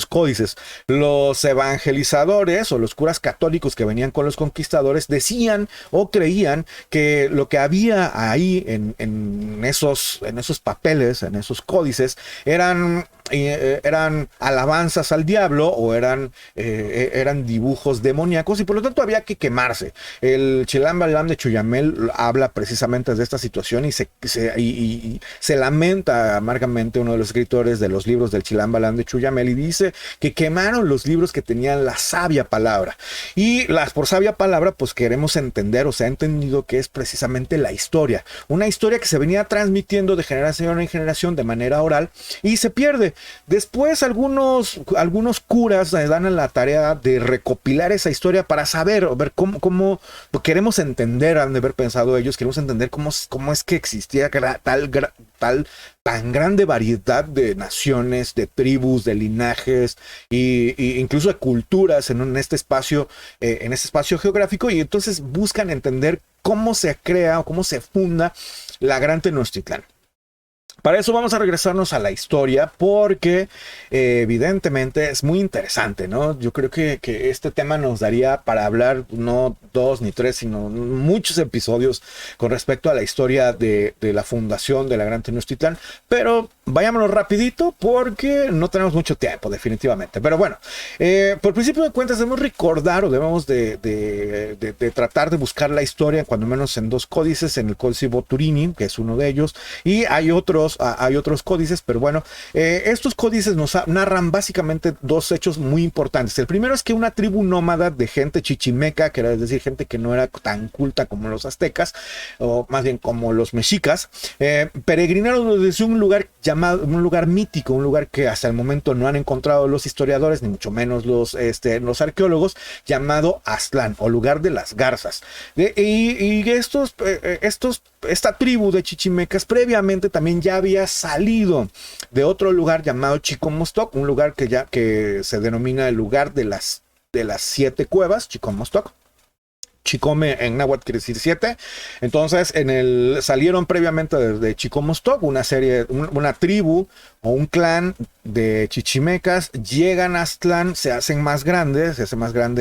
Speaker 1: códices. Los evangelizadores o los curas católicos que venían con los conquistadores decían o creían que lo que había ahí en esos papeles, en esos códices, eran alabanzas al diablo, o eran dibujos demoníacos, y por lo tanto había que quemarse. El Chilam Balam de Chuyamel habla precisamente de esta situación y se lamenta amargamente uno de los escritores de los libros del Chilam Balam de Chuyamel, y dice que quemaron los libros que tenían la sabia palabra. Y por sabia palabra pues queremos entender, o se ha entendido, que es precisamente la historia, una historia que se venía transmitiendo de generación en generación de manera oral y se pierde. Después algunos curas dan a la tarea de recopilar esa historia para ver cómo queremos entender, han de haber pensado ellos, queremos entender cómo es que existía tan grande variedad de naciones, de tribus, de linajes y incluso de culturas en este espacio geográfico, y entonces buscan entender cómo se crea o cómo se funda la Gran Tenochtitlán. Para eso vamos a regresarnos a la historia, porque evidentemente es muy interesante, ¿no? Yo creo que este tema nos daría para hablar no 2 ni 3, sino muchos episodios con respecto a la historia de la fundación de la Gran Tenochtitlán, pero vayámonos rapidito porque no tenemos mucho tiempo, definitivamente. Pero bueno, por principio de cuentas debemos recordar, o debemos de tratar de buscar la historia, cuando menos en 2 códices, en el Códice Boturini, que es uno de ellos, y hay otros códices, pero bueno, estos códices nos narran básicamente 2 hechos muy importantes. El primero es que una tribu nómada de gente chichimeca, que era, es decir, gente que no era tan culta como los aztecas, o más bien como los mexicas, peregrinaron desde un lugar mítico, un lugar que hasta el momento no han encontrado los historiadores, ni mucho menos los arqueólogos, llamado Aztlán, o lugar de las garzas. Esta tribu de chichimecas previamente también ya había salido de otro lugar llamado Chicomostoc, un lugar que se denomina el lugar de las 7 cuevas, Chicomostoc. Chicome en náhuatl quiere decir 7. Entonces salieron previamente de Chicomostoc una tribu o un clan de chichimecas, llegan a Aztlán, se hace más grande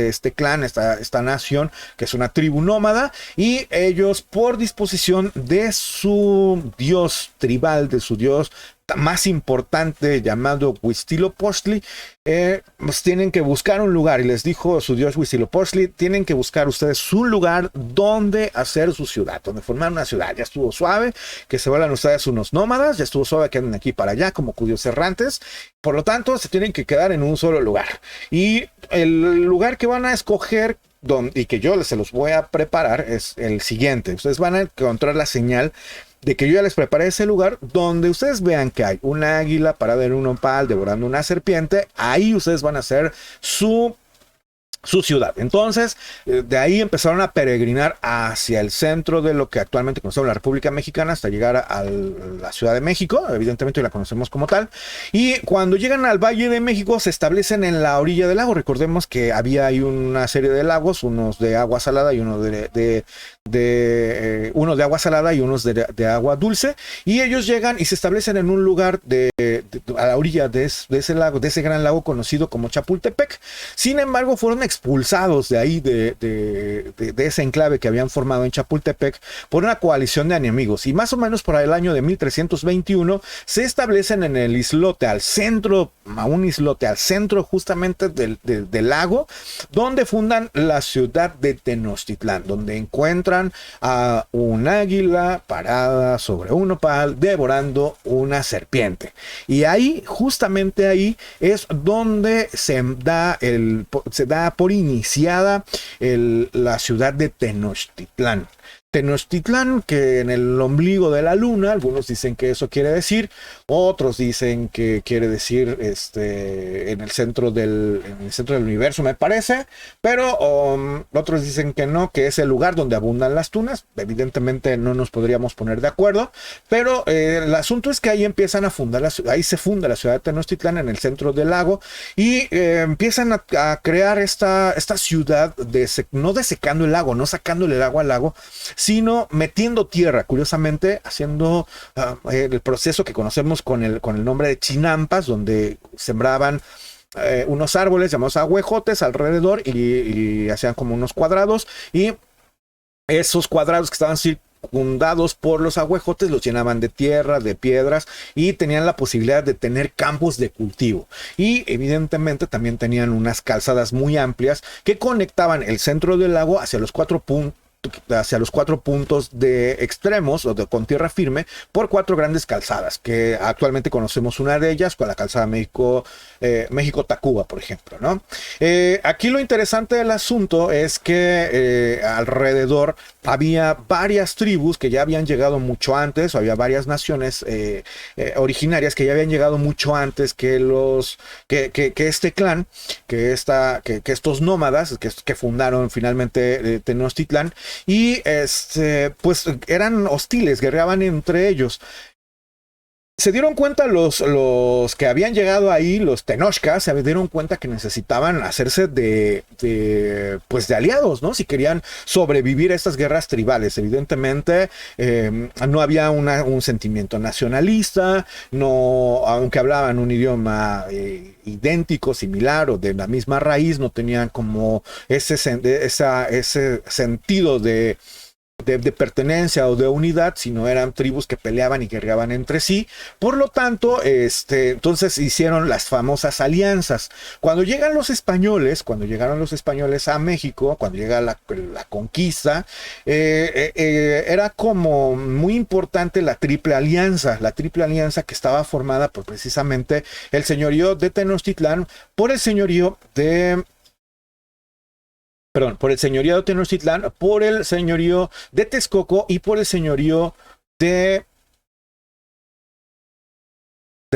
Speaker 1: este clan, esta nación, que es una tribu nómada, y ellos, por disposición de su dios tribal, de su dios más importante, llamado Huitzilopochtli, pues tienen que buscar un lugar, y les dijo su dios Huitzilopochtli: tienen que buscar ustedes un lugar donde hacer su ciudad, donde formar una ciudad. Ya estuvo suave que se vuelvan ustedes unos nómadas, ya estuvo suave que anden aquí para allá como judíos errantes, por lo tanto se tienen que quedar en un solo lugar, y el lugar que van a escoger y que yo se los voy a preparar es el siguiente. Ustedes van a encontrar la señal de que yo ya les preparé ese lugar, donde ustedes vean que hay una águila parada en un nopal devorando una serpiente. Ahí ustedes van a hacer su ciudad. Entonces, de ahí empezaron a peregrinar hacia el centro de lo que actualmente conocemos la República Mexicana, hasta llegar a la Ciudad de México. Evidentemente la conocemos como tal. Y cuando llegan al Valle de México, se establecen en la orilla del lago. Recordemos que había ahí una serie de lagos, unos de agua salada y uno de unos de agua salada y unos de agua dulce, y ellos llegan y se establecen en un lugar a la orilla de ese lago, de ese gran lago conocido como Chapultepec. Sin embargo, fueron expulsados de ahí, de ese enclave que habían formado en Chapultepec, por una coalición de enemigos, y más o menos por el año de 1321 se establecen en el islote, al centro justamente del lago, donde fundan la ciudad de Tenochtitlán, donde encuentran a un águila parada sobre un nopal devorando una serpiente. Y ahí, justamente ahí, es donde se da por iniciada la ciudad de Tenochtitlán. Tenochtitlán, que en el ombligo de la luna, algunos dicen que eso quiere decir, otros dicen que quiere decir en el centro del universo, me parece, pero otros dicen que no, que es el lugar donde abundan las tunas. Evidentemente no nos podríamos poner de acuerdo, pero el asunto es que ahí empiezan a fundar ahí se funda la ciudad de Tenochtitlán, en el centro del lago, y empiezan a crear esta ciudad no desecando el lago, no sacándole el agua al lago, sino metiendo tierra, curiosamente, haciendo el proceso que conocemos con el nombre de chinampas, donde sembraban unos árboles llamados ahuejotes alrededor y hacían como unos cuadrados, y esos cuadrados que estaban circundados por los ahuejotes los llenaban de tierra, de piedras, y tenían la posibilidad de tener campos de cultivo. Y evidentemente también tenían unas calzadas muy amplias que conectaban el centro del lago hacia los cuatro puntos de extremos con tierra firme por 4 grandes calzadas, que actualmente conocemos una de ellas con la calzada México-Tacuba, por ejemplo, ¿no? Aquí lo interesante del asunto es que alrededor había varias tribus que ya habían llegado mucho antes, o había varias naciones originarias que ya habían llegado mucho antes que este clan, que estos nómadas que fundaron finalmente Tenochtitlán. Y pues eran hostiles, guerreaban entre ellos. Se dieron cuenta los que habían llegado ahí, los tenochcas, se dieron cuenta que necesitaban hacerse de aliados, ¿no? Si querían sobrevivir a estas guerras tribales. Evidentemente no había un sentimiento nacionalista, aunque hablaban un idioma idéntico, similar o de la misma raíz, no tenían como ese sentido de pertenencia o de unidad, sino eran tribus que peleaban y guerreaban entre sí. Por lo tanto, entonces hicieron las famosas alianzas. Cuando llegaron los españoles a México, cuando llega la conquista, era como muy importante la Triple Alianza que estaba formada por precisamente el señorío de Tenochtitlán, por el señorío de Tenochtitlán, por el señorío de Texcoco y por el señorío de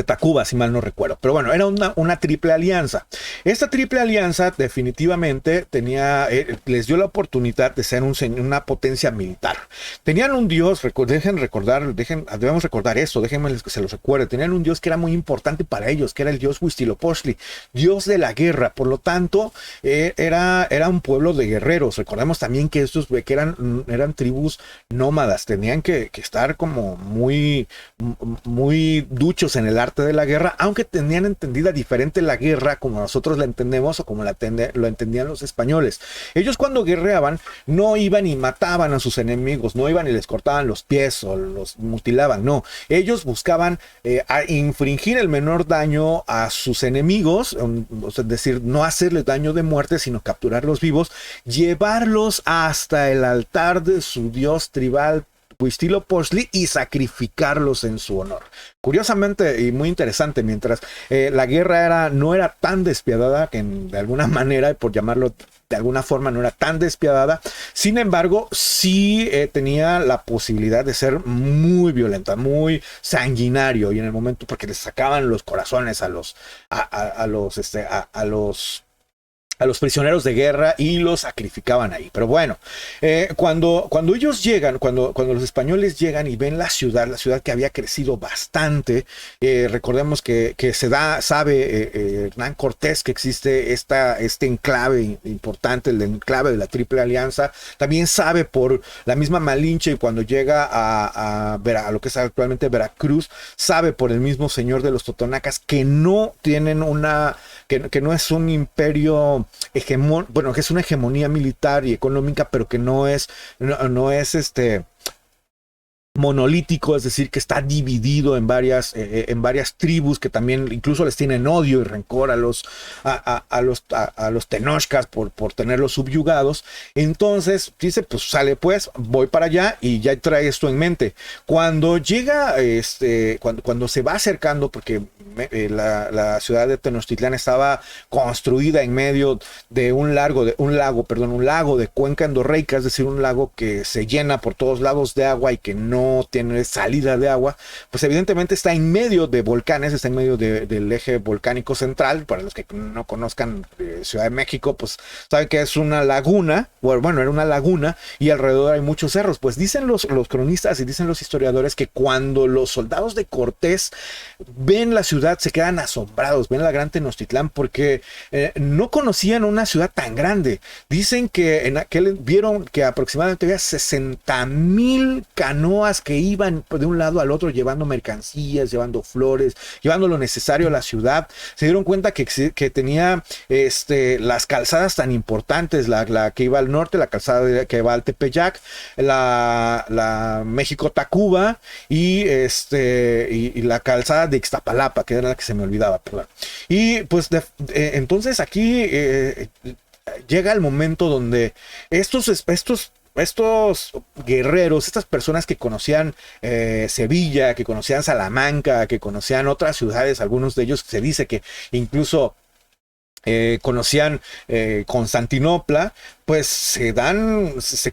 Speaker 1: Tacuba, si mal no recuerdo. Pero bueno, era una triple alianza. Esta triple alianza definitivamente les dio la oportunidad de ser una potencia militar. Tenían un dios, debemos recordar eso, déjenme que se los recuerde. Tenían un dios que era muy importante para ellos, que era el dios Huitzilopochtli, dios de la guerra. Por lo tanto, era un pueblo de guerreros. Recordemos también que estos que eran tribus nómadas, tenían que estar como muy, muy duchos en el arte de la guerra, aunque tenían entendida diferente la guerra como nosotros la entendemos o como lo entendían los españoles. Ellos cuando guerreaban no iban y mataban a sus enemigos, no iban y les cortaban los pies o los mutilaban, no. Ellos buscaban infringir el menor daño a sus enemigos, es decir, no hacerles daño de muerte, sino capturarlos vivos, llevarlos hasta el altar de su dios tribal Huitzilopochtli y sacrificarlos en su honor. Curiosamente y muy interesante, mientras la guerra no era tan despiadada, que de alguna manera, por llamarlo de alguna forma, no era tan despiadada, sin embargo, sí tenía la posibilidad de ser muy violenta, muy sanguinario, y en el momento, porque les sacaban los corazones a los a los prisioneros de guerra y los sacrificaban ahí. Pero bueno, cuando ellos llegan, cuando los españoles llegan y ven la ciudad que había crecido bastante, recordemos que sabe Hernán Cortés que existe este enclave importante, el enclave de la Triple Alianza. También sabe por la misma Malinche, y cuando llega a lo que es actualmente Veracruz, sabe por el mismo señor de los totonacas que no tienen que no es un imperio bueno, que es una hegemonía militar y económica, pero que no es monolítico, es decir, que está dividido en varias tribus que también incluso les tienen odio y rencor a los tenochcas por tenerlos subyugados. Entonces dice, pues sale pues, voy para allá, y ya trae esto en mente. Cuando llega, cuando se va acercando, porque la ciudad de Tenochtitlán estaba construida en medio de un lago de cuenca endorreica, es decir, un lago que se llena por todos lados de agua y que no tiene salida de agua, pues evidentemente está en medio de volcanes, está en medio del eje volcánico central. Para los que no conozcan Ciudad de México, pues saben que es una laguna, bueno, era una laguna, y alrededor hay muchos cerros. Pues dicen los cronistas y dicen los historiadores que cuando los soldados de Cortés ven la ciudad, se quedan asombrados, ven la gran Tenochtitlán, porque no conocían una ciudad tan grande. Dicen que vieron que aproximadamente había 60,000 canoas que iban de un lado al otro llevando mercancías, llevando flores, llevando lo necesario a la ciudad. Se dieron cuenta que tenía las calzadas tan importantes, la que iba al norte, la calzada que va al Tepeyac, la México-Tacuba y la calzada de Ixtapalapa, que era la que se me olvidaba, perdón. Y pues entonces aquí llega el momento donde estos guerreros, estas personas que conocían Sevilla, que conocían Salamanca, que conocían otras ciudades, algunos de ellos se dice que incluso conocían Constantinopla, pues se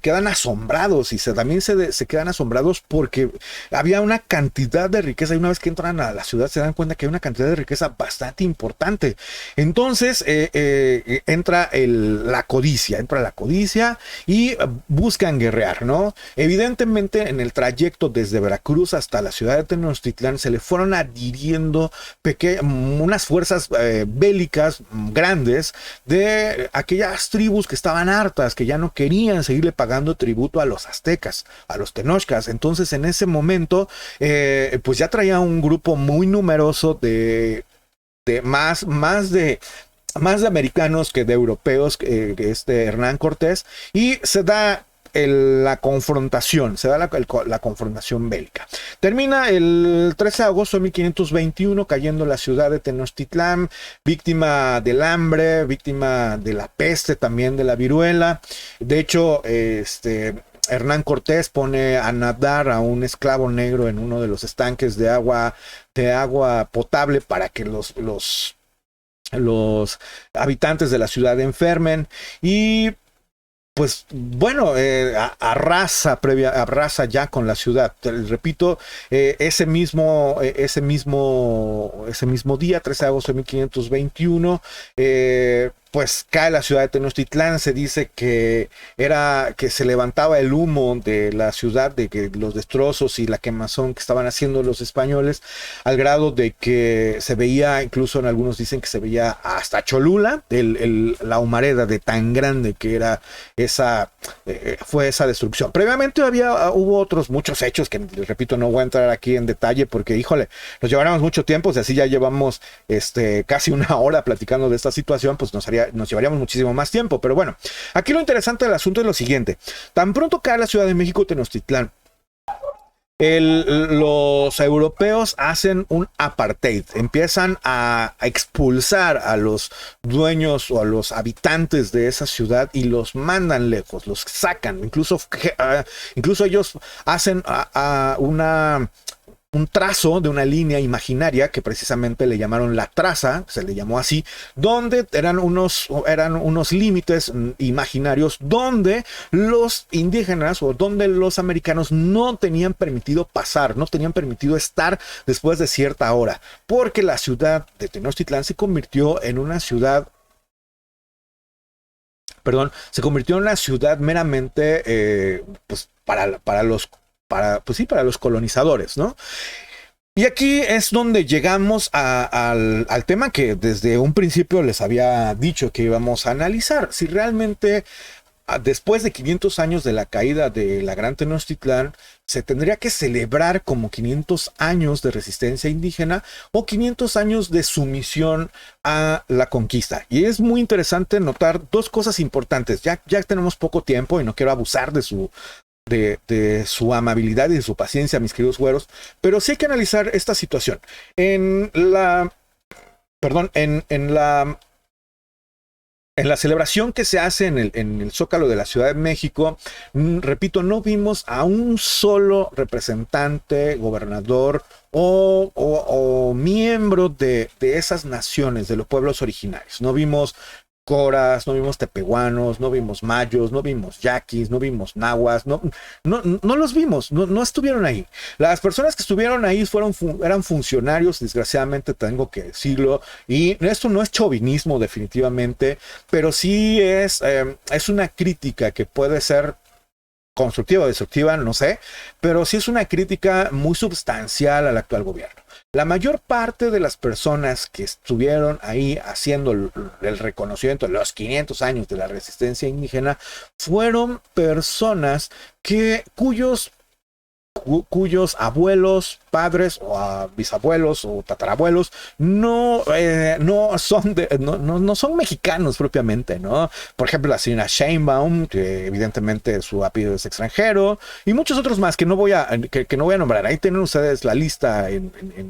Speaker 1: quedan asombrados, y también se quedan asombrados porque había una cantidad de riqueza, y una vez que entran a la ciudad se dan cuenta que hay una cantidad de riqueza bastante importante. Entonces entra la codicia y buscan guerrear, ¿no? Evidentemente en el trayecto desde Veracruz hasta la ciudad de Tenochtitlán se le fueron adhiriendo unas fuerzas bélicas grandes de aquellas tribus que estaban hartas, que ya no querían seguirle pagando tributo a los aztecas, a los tenochcas. Entonces en ese momento pues ya traía un grupo muy numeroso de más de americanos que de europeos, Hernán Cortés, y se da la confrontación bélica. Termina el 13 de agosto de 1521 cayendo la ciudad de Tenochtitlán, víctima del hambre, víctima de la peste, también de la viruela. De hecho, Hernán Cortés pone a nadar a un esclavo negro en uno de los estanques de agua potable para que los habitantes de la ciudad enfermen. Y pues bueno, arrasa ya con la ciudad. Repito, ese mismo día, 13 de agosto de 1521, pues cae la ciudad de Tenochtitlán. Se dice que se levantaba el humo de la ciudad, de que los destrozos y la quemazón que estaban haciendo los españoles, al grado de que se veía, incluso en algunos dicen que se veía hasta Cholula, la humareda de tan grande que era fue esa destrucción. Previamente hubo otros muchos hechos que, repito, no voy a entrar aquí en detalle porque, híjole, nos llevaríamos mucho tiempo. Si así ya llevamos casi una hora platicando de esta situación, pues nos llevaríamos muchísimo más tiempo. Pero bueno, aquí lo interesante del asunto es lo siguiente: tan pronto cae la Ciudad de México, Tenochtitlán, los europeos hacen un apartheid, empiezan a expulsar a los dueños o a los habitantes de esa ciudad y los mandan lejos, los sacan. Incluso ellos hacen un trazo de una línea imaginaria que precisamente le llamaron la traza, se le llamó así, donde eran unos límites imaginarios donde los indígenas o donde los americanos no tenían permitido pasar, no tenían permitido estar después de cierta hora, porque la ciudad de Tenochtitlán se convirtió en una ciudad perdón, se convirtió en una ciudad meramente, pues, para los colonizadores, ¿no? Y aquí es donde llegamos al tema que desde un principio les había dicho que íbamos a analizar. Si realmente, después de 500 años de la caída de la Gran Tenochtitlán, se tendría que celebrar como 500 años de resistencia indígena o 500 años de sumisión a la conquista. Y es muy interesante notar dos cosas importantes. Ya tenemos poco tiempo y no quiero abusar de su amabilidad y de su paciencia, mis queridos güeros, pero sí hay que analizar esta situación. En la celebración que se hace en el Zócalo de la Ciudad de México, repito, no vimos a un solo representante, gobernador o miembro de esas naciones, de los pueblos originarios. No vimos coras, no vimos tepehuanos, no vimos mayos, no vimos yaquis, no vimos nahuas, no los vimos, no estuvieron ahí. Las personas que estuvieron ahí eran funcionarios, desgraciadamente tengo que decirlo, y esto no es chauvinismo definitivamente, pero sí es una crítica que puede ser constructiva o destructiva, no sé, pero sí es una crítica muy substancial al actual gobierno. La mayor parte de las personas que estuvieron ahí haciendo el reconocimiento de los 500 años de la resistencia indígena fueron personas cuyos abuelos, padres o bisabuelos o tatarabuelos no son mexicanos propiamente, ¿no? Por ejemplo, la señora Sheinbaum, que evidentemente su apellido es extranjero, y muchos otros más que no voy a nombrar. Ahí tienen ustedes la lista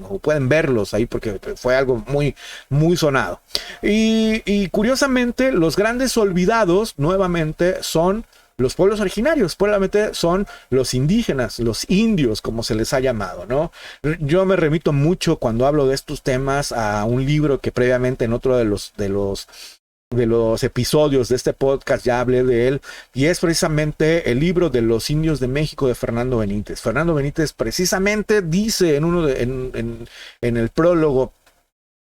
Speaker 1: o pueden verlos ahí porque fue algo muy, muy sonado. Y curiosamente, los grandes olvidados nuevamente son los pueblos originarios, probablemente son los indígenas, los indios, como se les ha llamado, ¿no? Yo me remito mucho cuando hablo de estos temas a un libro que previamente en otro de los episodios de este podcast ya hablé de él, y es precisamente el libro de los indios de México de Fernando Benítez. Fernando Benítez precisamente dice en el prólogo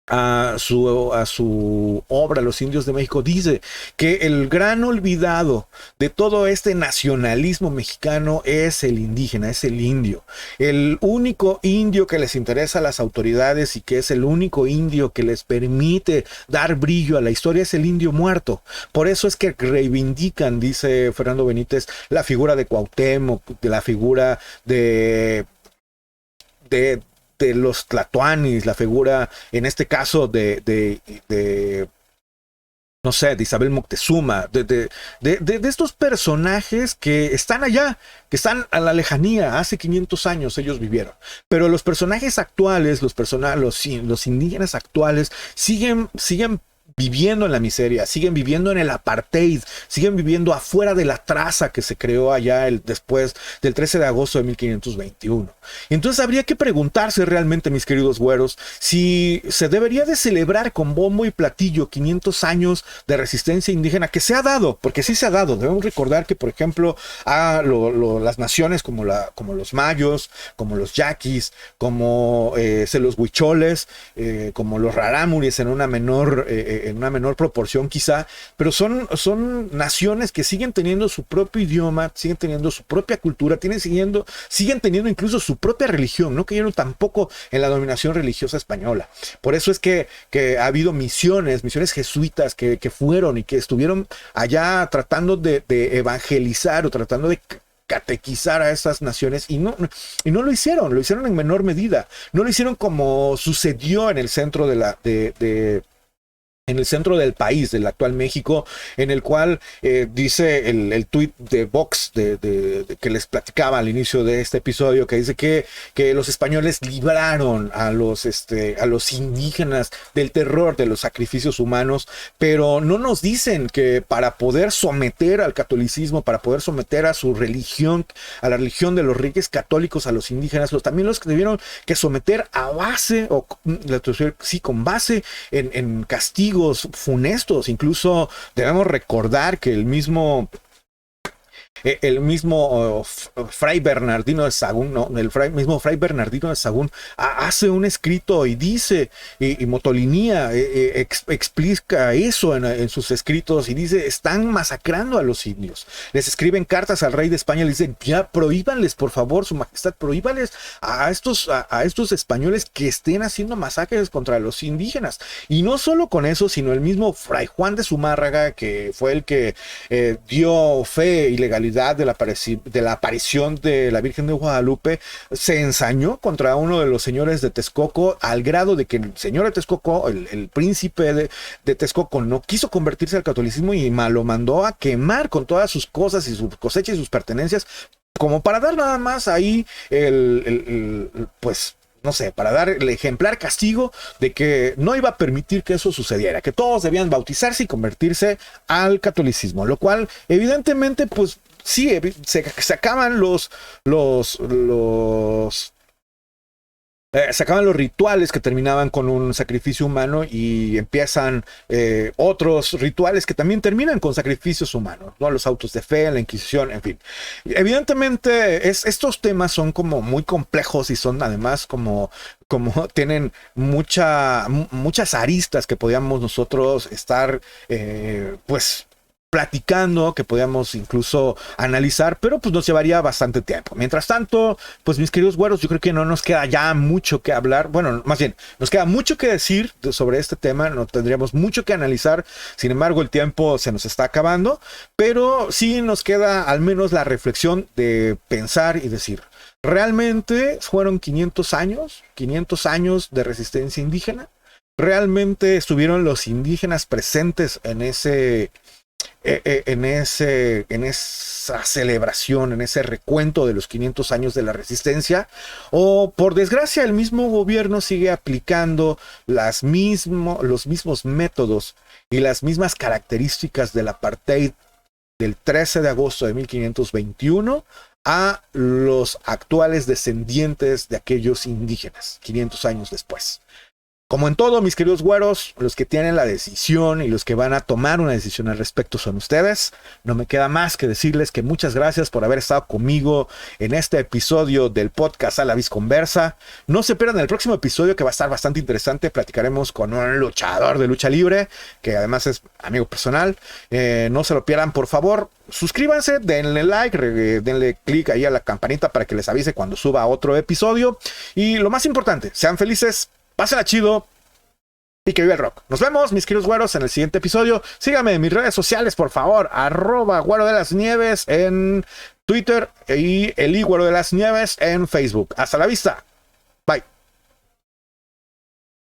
Speaker 1: a su obra Los Indios de México, dice que el gran olvidado de todo este nacionalismo mexicano es el indígena, es el indio. El único indio que les interesa a las autoridades y que es el único indio que les permite dar brillo a la historia es el indio muerto. Por eso es que reivindican, dice Fernando Benítez, la figura de Cuauhtémoc, de la figura de los tlatoanis, la figura, en este caso, no sé, de Isabel Moctezuma, de estos personajes que están allá, que están a la lejanía, hace 500 años ellos vivieron. Pero los personajes actuales, los indígenas actuales, siguen viviendo en la miseria, siguen viviendo en el apartheid, siguen viviendo afuera de la traza que se creó allá después del 13 de agosto de 1521. Y entonces habría que preguntarse realmente, mis queridos güeros, si se debería de celebrar con bombo y platillo 500 años de resistencia indígena, que se ha dado, porque sí se ha dado. Debemos recordar que, por ejemplo, las naciones como los mayos, como los yaquis, como los huicholes, como los rarámuris en una menor proporción quizá, pero son naciones que siguen teniendo su propio idioma, siguen teniendo su propia cultura, siguen teniendo incluso su propia religión, no cayeron tampoco en la dominación religiosa española. Por eso es que ha habido misiones jesuitas que fueron y que estuvieron allá tratando de evangelizar o tratando de catequizar a esas naciones y no lo hicieron en menor medida, no lo hicieron como sucedió en el centro en el centro del país, del actual México, en el cual dice el tuit de Vox que les platicaba al inicio de este episodio, que dice que los españoles libraron a los indígenas del terror de los sacrificios humanos, pero no nos dicen que para poder someter al catolicismo, para poder someter a su religión, a la religión de los reyes católicos, a los indígenas, también los que tuvieron que someter a base, con base en castigos funestos. Incluso debemos recordar que el mismo el mismo Fray Bernardino de Sahagún, ¿no? Mismo Fray Bernardino de Sahagún hace un escrito y dice, y Motolinía explica eso en sus escritos y dice, están masacrando a los indios. Les escriben cartas al rey de España, le dicen, ya prohíbanles, por favor, su majestad, prohíbanles a estos españoles que estén haciendo masacres contra los indígenas. Y no solo con eso, sino el mismo Fray Juan de Zumárraga, que fue el que dio fe y legalidad de la aparición de la Virgen de Guadalupe, se ensañó contra uno de los señores de Texcoco, al grado de que el señor de Texcoco, el príncipe de Texcoco, no quiso convertirse al catolicismo y lo mandó a quemar con todas sus cosas y sus cosechas y sus pertenencias, como para dar nada más ahí pues no sé, para dar el ejemplar castigo de que no iba a permitir que eso sucediera, que todos debían bautizarse y convertirse al catolicismo, lo cual evidentemente pues sí, se acaban se acaban los rituales que terminaban con un sacrificio humano y empiezan otros rituales que también terminan con sacrificios humanos, ¿no? Los autos de fe, la Inquisición, en fin. Evidentemente estos temas son como muy complejos y son además como tienen muchas aristas que podíamos nosotros estar pues platicando, que podíamos incluso analizar, pero pues nos llevaría bastante tiempo. Mientras tanto, pues mis queridos güeros, yo creo que no nos queda ya mucho que hablar, bueno, más bien, nos queda mucho que decir sobre este tema, no tendríamos mucho que analizar, sin embargo el tiempo se nos está acabando, pero sí nos queda al menos la reflexión de pensar y decir, ¿realmente fueron 500 años de resistencia indígena? ¿Realmente estuvieron los indígenas presentes en esa celebración, en ese recuento de los 500 años de la resistencia? O por desgracia el mismo gobierno sigue aplicando los mismos métodos y las mismas características del apartheid del 13 de agosto de 1521 a los actuales descendientes de aquellos indígenas 500 años después. Como en todo, mis queridos güeros, los que tienen la decisión y los que van a tomar una decisión al respecto son ustedes. No me queda más que decirles que muchas gracias por haber estado conmigo en este episodio del podcast A la Visconversa. No se pierdan el próximo episodio, que va a estar bastante interesante. Platicaremos con un luchador de lucha libre, que además es amigo personal. No se lo pierdan, por favor. Suscríbanse, denle like, denle click ahí a la campanita para que les avise cuando suba otro episodio. Y lo más importante, sean felices, pásenla chido y que viva el rock. Nos vemos, mis queridos güeros, en el siguiente episodio. Síganme en mis redes sociales, por favor. @Güero de las Nieves en Twitter y el Güero de las Nieves en Facebook. Hasta la vista.